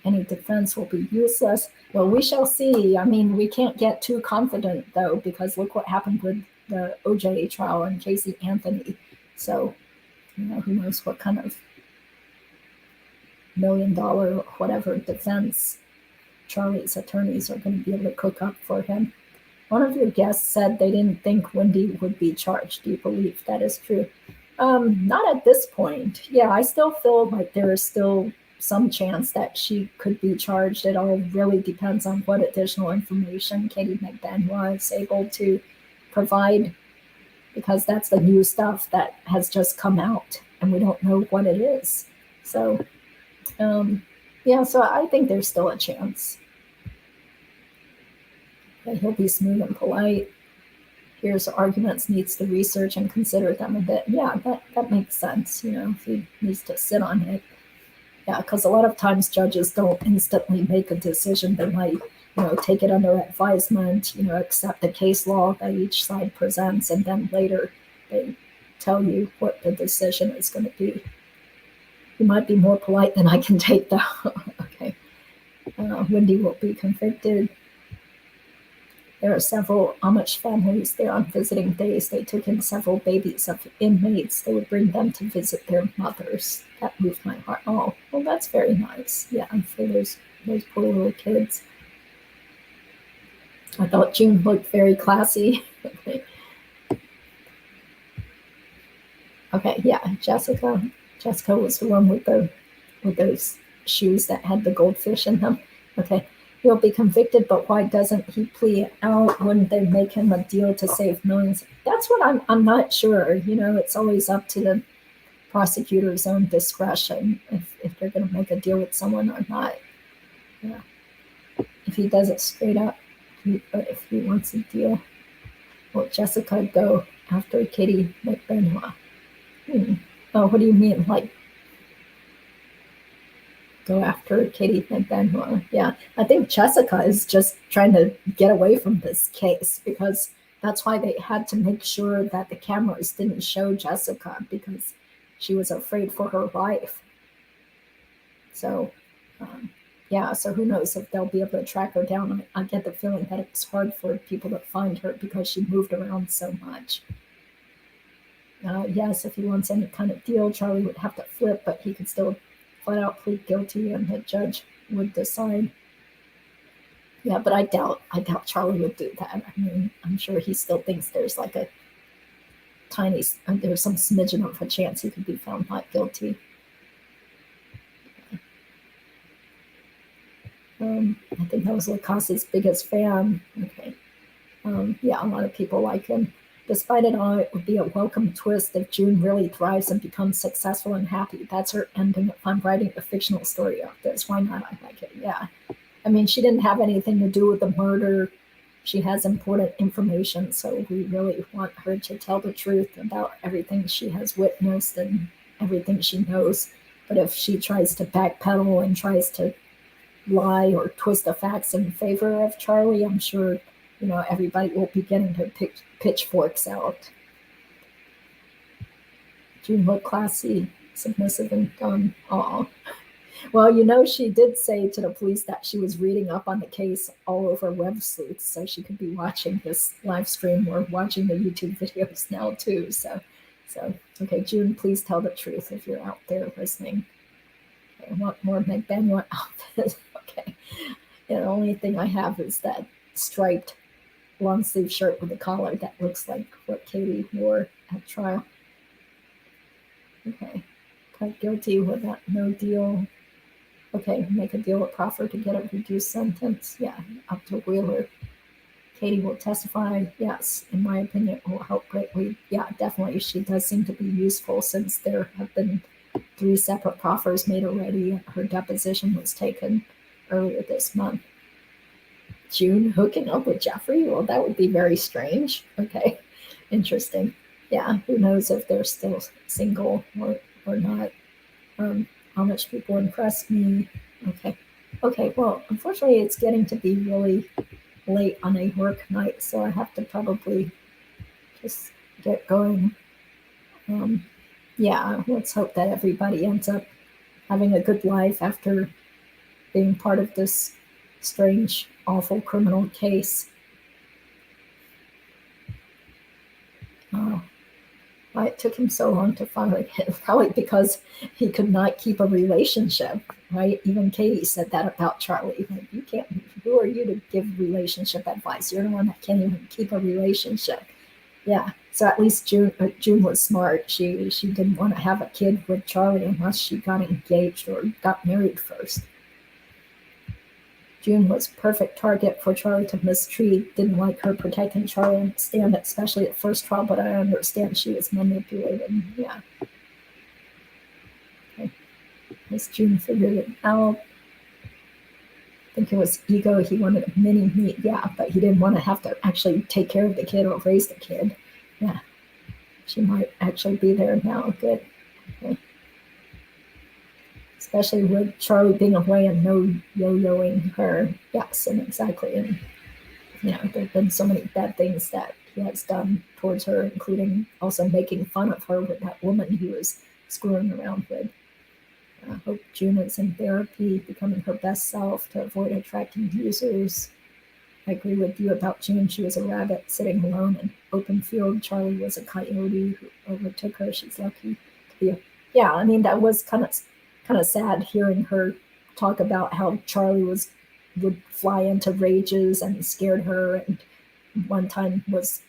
Any defense will be useless. Well, we shall see. I mean, we can't get too confident, though, because look what happened with the OJ trial and Casey Anthony. So, who knows what kind of $1 million or whatever defense Charlie's attorneys are going to be able to cook up for him. One of your guests said they didn't think Wendy would be charged. Do you believe that is true? Not at this point. Yeah, I still feel like there is still some chance that she could be charged. It all really depends on what additional information Katie McBenoit is able to provide, because that's the new stuff that has just come out and we don't know what it is. So, so I think there's still a chance. Okay, he'll be smooth and polite. Here's arguments, needs to research and consider them a bit. Yeah, that makes sense. If he needs to sit on it. Yeah, because a lot of times judges don't instantly make a decision. They might, take it under advisement, accept the case law that each side presents, and then later they tell you what the decision is going to be. You might be more polite than I can take, though. Okay. Wendy will be convicted. There are several Amish families there on visiting days. They took in several babies of inmates. They would bring them to visit their mothers. That moved my heart. Oh, well, that's very nice. Yeah, for those poor little kids. I thought June looked very classy. Okay, yeah, Jessica. Jessica was the one with those shoes that had the goldfish in them. Okay. He'll be convicted, but why doesn't he plea out? Wouldn't they make him a deal to save millions? That's what I'm not sure. It's always up to the prosecutor's own discretion if they're going to make a deal with someone or not. Yeah. If he does it straight up, but if he wants a deal, well, Jessica go after Katie McBenoit. Oh, what do you mean? Like, go after Katie McBenoit. Yeah, I think Jessica is just trying to get away from this case, because that's why they had to make sure that the cameras didn't show Jessica, because she was afraid for her life. So, so who knows if they'll be able to track her down. I get the feeling that it's hard for people to find her because she moved around so much. Yes, if he wants any kind of deal, Charlie would have to flip, but he could still flat out plead guilty and the judge would decide. Yeah, but I doubt Charlie would do that. I mean, I'm sure he still thinks there's like a there's some smidgen of a chance he could be found not guilty. I think that was Lacasse's biggest fan. Okay. A lot of people like him. Despite it all, it would be a welcome twist if June really thrives and becomes successful and happy. That's her ending if I'm writing a fictional story of this. Why not? I like it. Yeah. I mean, she didn't have anything to do with the murder. She has important information, so we really want her to tell the truth about everything she has witnessed and everything she knows. But if she tries to backpedal and tries to lie or twist the facts in favor of Charlie, I'm sure everybody will be getting their pitchforks out. June looked classy, submissive, and dumb. Aw. Well, she did say to the police that she was reading up on the case all over web sleuths, so she could be watching this live stream or watching the YouTube videos now too. So okay, June, please tell the truth if you're out there listening. Okay, I want more McBenoit outfit. Okay. The only thing I have is that striped long sleeve shirt with a collar that looks like what Katie wore at trial. Okay. pled guilty without no deal. Okay, make a deal with proffer to get a reduced sentence. Yeah, up to Wheeler. Katie will testify. Yes, in my opinion, it will help greatly. Yeah, definitely. She does seem to be useful since there have been 3 separate proffers made already. Her deposition was taken earlier this month. June hooking up with Jeffrey? Well, that would be very strange. Okay, interesting. Yeah, who knows if they're still single or not. How much people impress me. Okay, well, unfortunately, it's getting to be really late on a work night, so I have to probably just get going. Yeah, let's hope that everybody ends up having a good life after being part of this strange, awful criminal case. Why it took him so long to file it, probably because he could not keep a relationship, right? Even Katie said that about Charlie. Like, you can't, who are you to give relationship advice? You're the one that can't even keep a relationship. Yeah, so at least June was smart. She didn't want to have a kid with Charlie unless she got engaged or got married first. June was perfect target for Charlie to mistreat. Didn't like her protecting Charlie. I understand, especially at first trial, but I understand she was manipulated. Yeah. Okay. Miss June figured it out. I think it was ego. He wanted a mini me. Yeah, but he didn't want to have to actually take care of the kid or raise the kid. Yeah. She might actually be there now. Good. Okay. Especially with Charlie being away and no yo-yoing her. Yes, and exactly. And, there have been so many bad things that he has done towards her, including also making fun of her with that woman he was screwing around with. I hope June is in therapy, becoming her best self to avoid attracting users. I agree with you about June. She was a rabbit sitting alone in open field. Charlie was a coyote who overtook her. She's lucky to be yeah, I mean, that was kind of sad hearing her talk about how Charlie would fly into rages and scared her, and one time was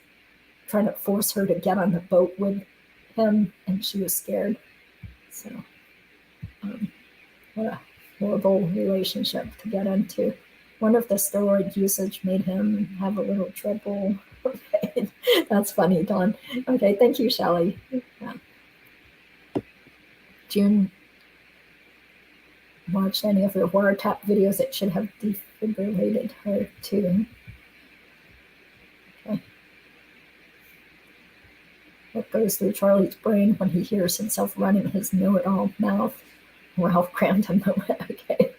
trying to force her to get on the boat with him, and she was scared. So, what a horrible relationship to get into. One of the steroid usage made him have a little trouble. Okay, that's funny, Dawn. Okay, thank you, Shelley. Yeah. June watched any of your wiretap videos. It should have defibrillated her too. Okay. What goes through Charlie's brain when he hears himself running his know-it-all mouth? Ralph Cramton. Okay.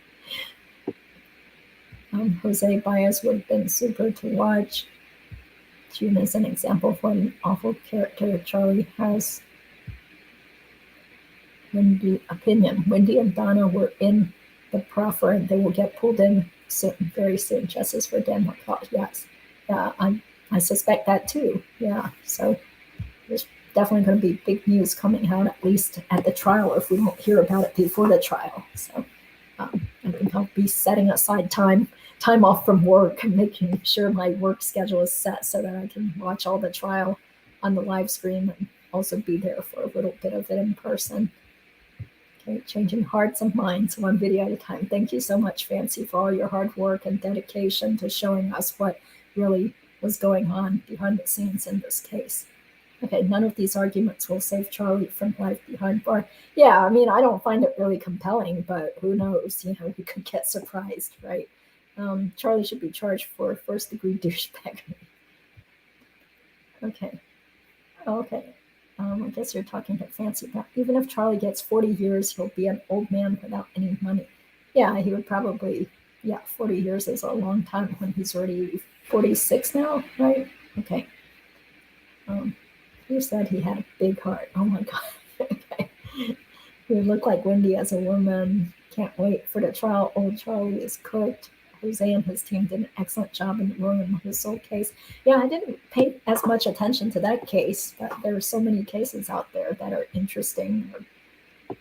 Jose Baez would have been super to watch. June is an example of what an awful character Charlie has. Wendy opinion. Wendy and Donna were in the proffer, and they will get pulled in soon, very soon. Justice for Dan Markel. Yes. Yeah, I suspect that too. Yeah. So there's definitely going to be big news coming out, at least at the trial, if we don't hear about it before the trial. So I think I'll be setting aside time off from work and making sure my work schedule is set so that I can watch all the trial on the live stream and also be there for a little bit of it in person. Okay, changing hearts and minds one video at a time. Thank you so much, Fancy, for all your hard work and dedication to showing us what really was going on behind the scenes in this case. Okay, none of these arguments will save Charlie from life behind bar. Yeah, I mean, I don't find it really compelling, but who knows? We could get surprised, right? Charlie should be charged for first-degree douchebaggery. Okay. I guess you're talking to Fancy about even if Charlie gets 40 years, he'll be an old man without any money. Yeah, he would probably, 40 years is a long time when he's already 46 now, right? Okay. Who said he had a big heart? Oh my God. Okay. He would look like Wendy as a woman. Can't wait for the trial. Old Charlie is cooked. Jose and his team did an excellent job in the William Whistle case. Yeah, I didn't pay as much attention to that case, but there are so many cases out there that are interesting or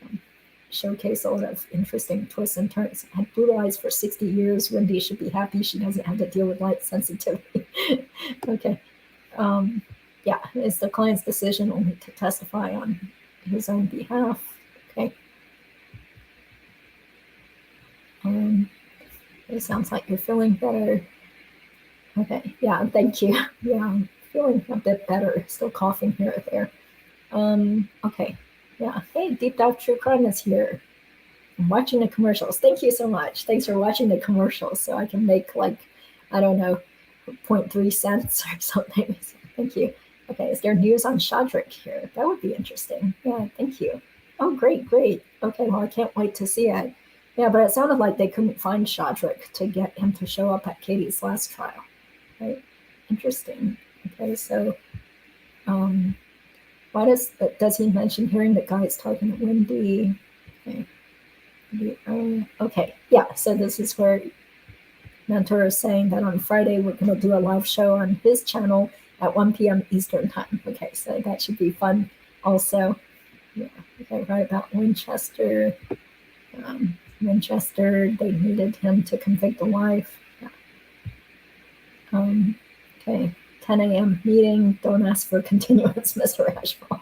showcase a lot of interesting twists and turns. Had blue eyes for 60 years. Wendy should be happy she doesn't have to deal with light sensitivity. Okay. It's the client's decision only to testify on his own behalf. Okay. It sounds like you're feeling better. Okay, yeah, thank you. Yeah, I'm feeling a bit better. Still coughing here or there. Okay, yeah. Hey, Deep Dive True Crime is here. I'm watching the commercials. Thank you so much. Thanks for watching the commercials so I can make like, I don't know, 0.3 cents or something. So thank you. Okay, is there news on Shadrick here? That would be interesting. Yeah, thank you. Oh, great, great. Okay, well, I can't wait to see it. Yeah, but it sounded like they couldn't find Shadrick to get him to show up at Katie's last trial. Right? Interesting. Okay, so why does he mention hearing the guys talking to Wendy? Okay. Okay, yeah, so this is where Mentor is saying that on Friday we're going to do a live show on his channel at 1 p.m. Eastern time. Okay, so that should be fun also. Yeah, okay, right about Winchester. Winchester, they needed him to convict the wife. Yeah. Okay, 10 a.m. meeting. Don't ask for continuance, Mr. Ashwell.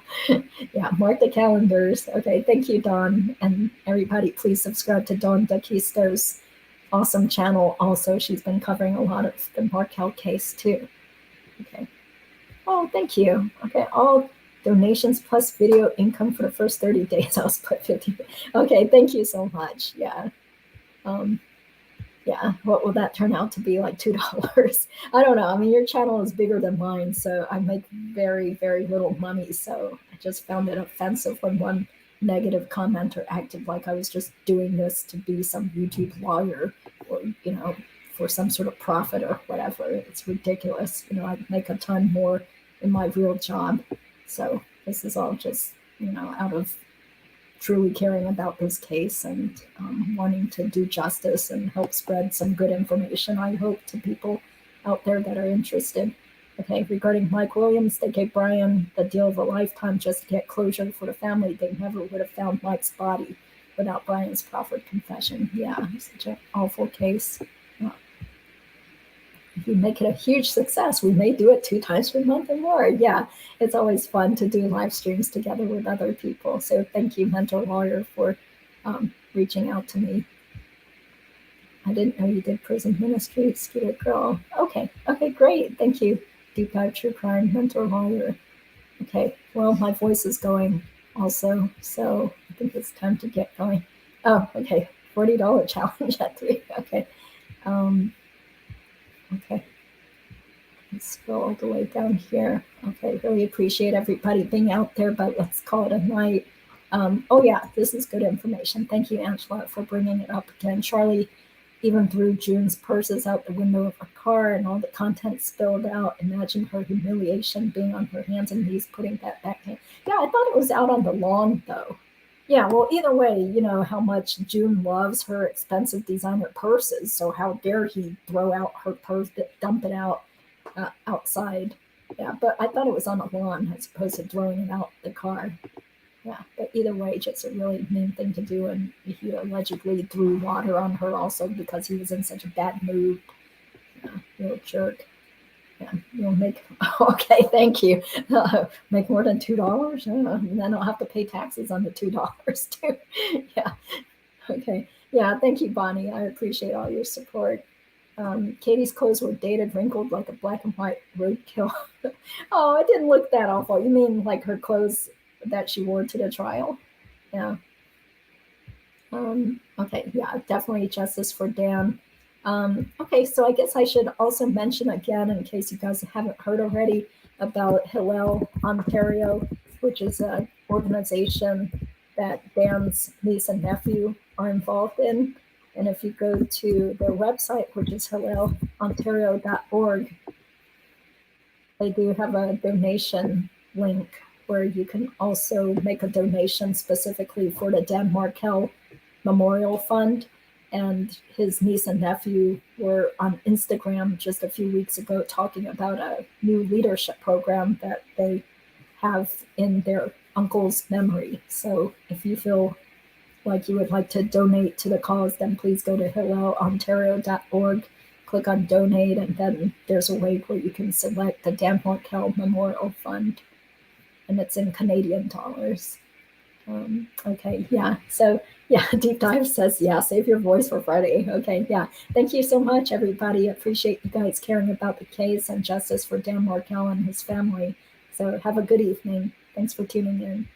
Yeah, mark the calendars. Okay, thank you, Dawn. And everybody, please subscribe to Dawn D'Aquisto's awesome channel. Also, she's been covering a lot of the Markel case too. Okay. Oh, thank you. Okay, all donations plus video income for the first 30 days. I'll split 50. Okay, thank you so much. Yeah. Yeah, what will that turn out to be, like $2? I don't know. I mean, your channel is bigger than mine, so I make very, very little money. So I just found it offensive when one negative commenter acted like I was just doing this to be some YouTube lawyer or, for some sort of profit or whatever. It's ridiculous. I make a ton more in my real job. So this is all just, out of truly caring about this case and wanting to do justice and help spread some good information, I hope, to people out there that are interested. Okay, regarding Mike Williams, they gave Brian the deal of a lifetime just to get closure for the family. They never would have found Mike's body without Brian's proffered confession. Yeah, such an awful case. If we make it a huge success, we may do it 2 times per month or more. Yeah, it's always fun to do live streams together with other people. So thank you, Mentor Lawyer, for reaching out to me. I didn't know you did prison ministry, Skeeter Girl. Okay, great. Thank you, Deep Dive True Crime, Mentor Lawyer. Okay, well, my voice is going also, so I think it's time to get going. Oh, okay, $40 challenge at 3. Okay. Okay, let's scroll all the way down here. Okay, really appreciate everybody being out there, but let's call it a night. Oh yeah, this is good information. Thank you, Angela, for bringing it up again. Charlie even threw June's purses out the window of her car and all the contents spilled out. Imagine her humiliation being on her hands and knees putting that back in. Yeah, I thought it was out on the lawn though. Yeah, well, either way, how much June loves her expensive designer purses. So how dare he throw out her purse, dump it out outside. Yeah, but I thought it was on a lawn as opposed to throwing it out the car. Yeah, but either way, just a really mean thing to do. And he allegedly threw water on her also because he was in such a bad mood. Yeah, real jerk. Yeah, you'll make, okay, thank you. Make more than $2? And then I'll have to pay taxes on the $2 too. Yeah, okay. Yeah, thank you, Bonnie. I appreciate all your support. Katie's clothes were dated, wrinkled like a black and white roadkill. Oh, it didn't look that awful. You mean like her clothes that she wore to the trial? Yeah. Okay, yeah, definitely justice for Dan. Okay, so I guess I should also mention again, in case you guys haven't heard already, about Hillel Ontario, which is an organization that Dan's niece and nephew are involved in. And if you go to their website, which is hillelontario.org, they do have a donation link where you can also make a donation specifically for the Dan Markel Memorial Fund. And his niece and nephew were on Instagram just a few weeks ago talking about a new leadership program that they have in their uncle's memory. So if you feel like you would like to donate to the cause, then please go to hillelontario.org, click on donate, and then there's a way where you can select the Dan Markel Memorial Fund, and it's in Canadian dollars. Okay, yeah, so Yeah, Deep Dive says, yeah, save your voice for Friday. Okay, yeah. Thank you so much, everybody. Appreciate you guys caring about the case and justice for Dan Markel and his family. So have a good evening. Thanks for tuning in.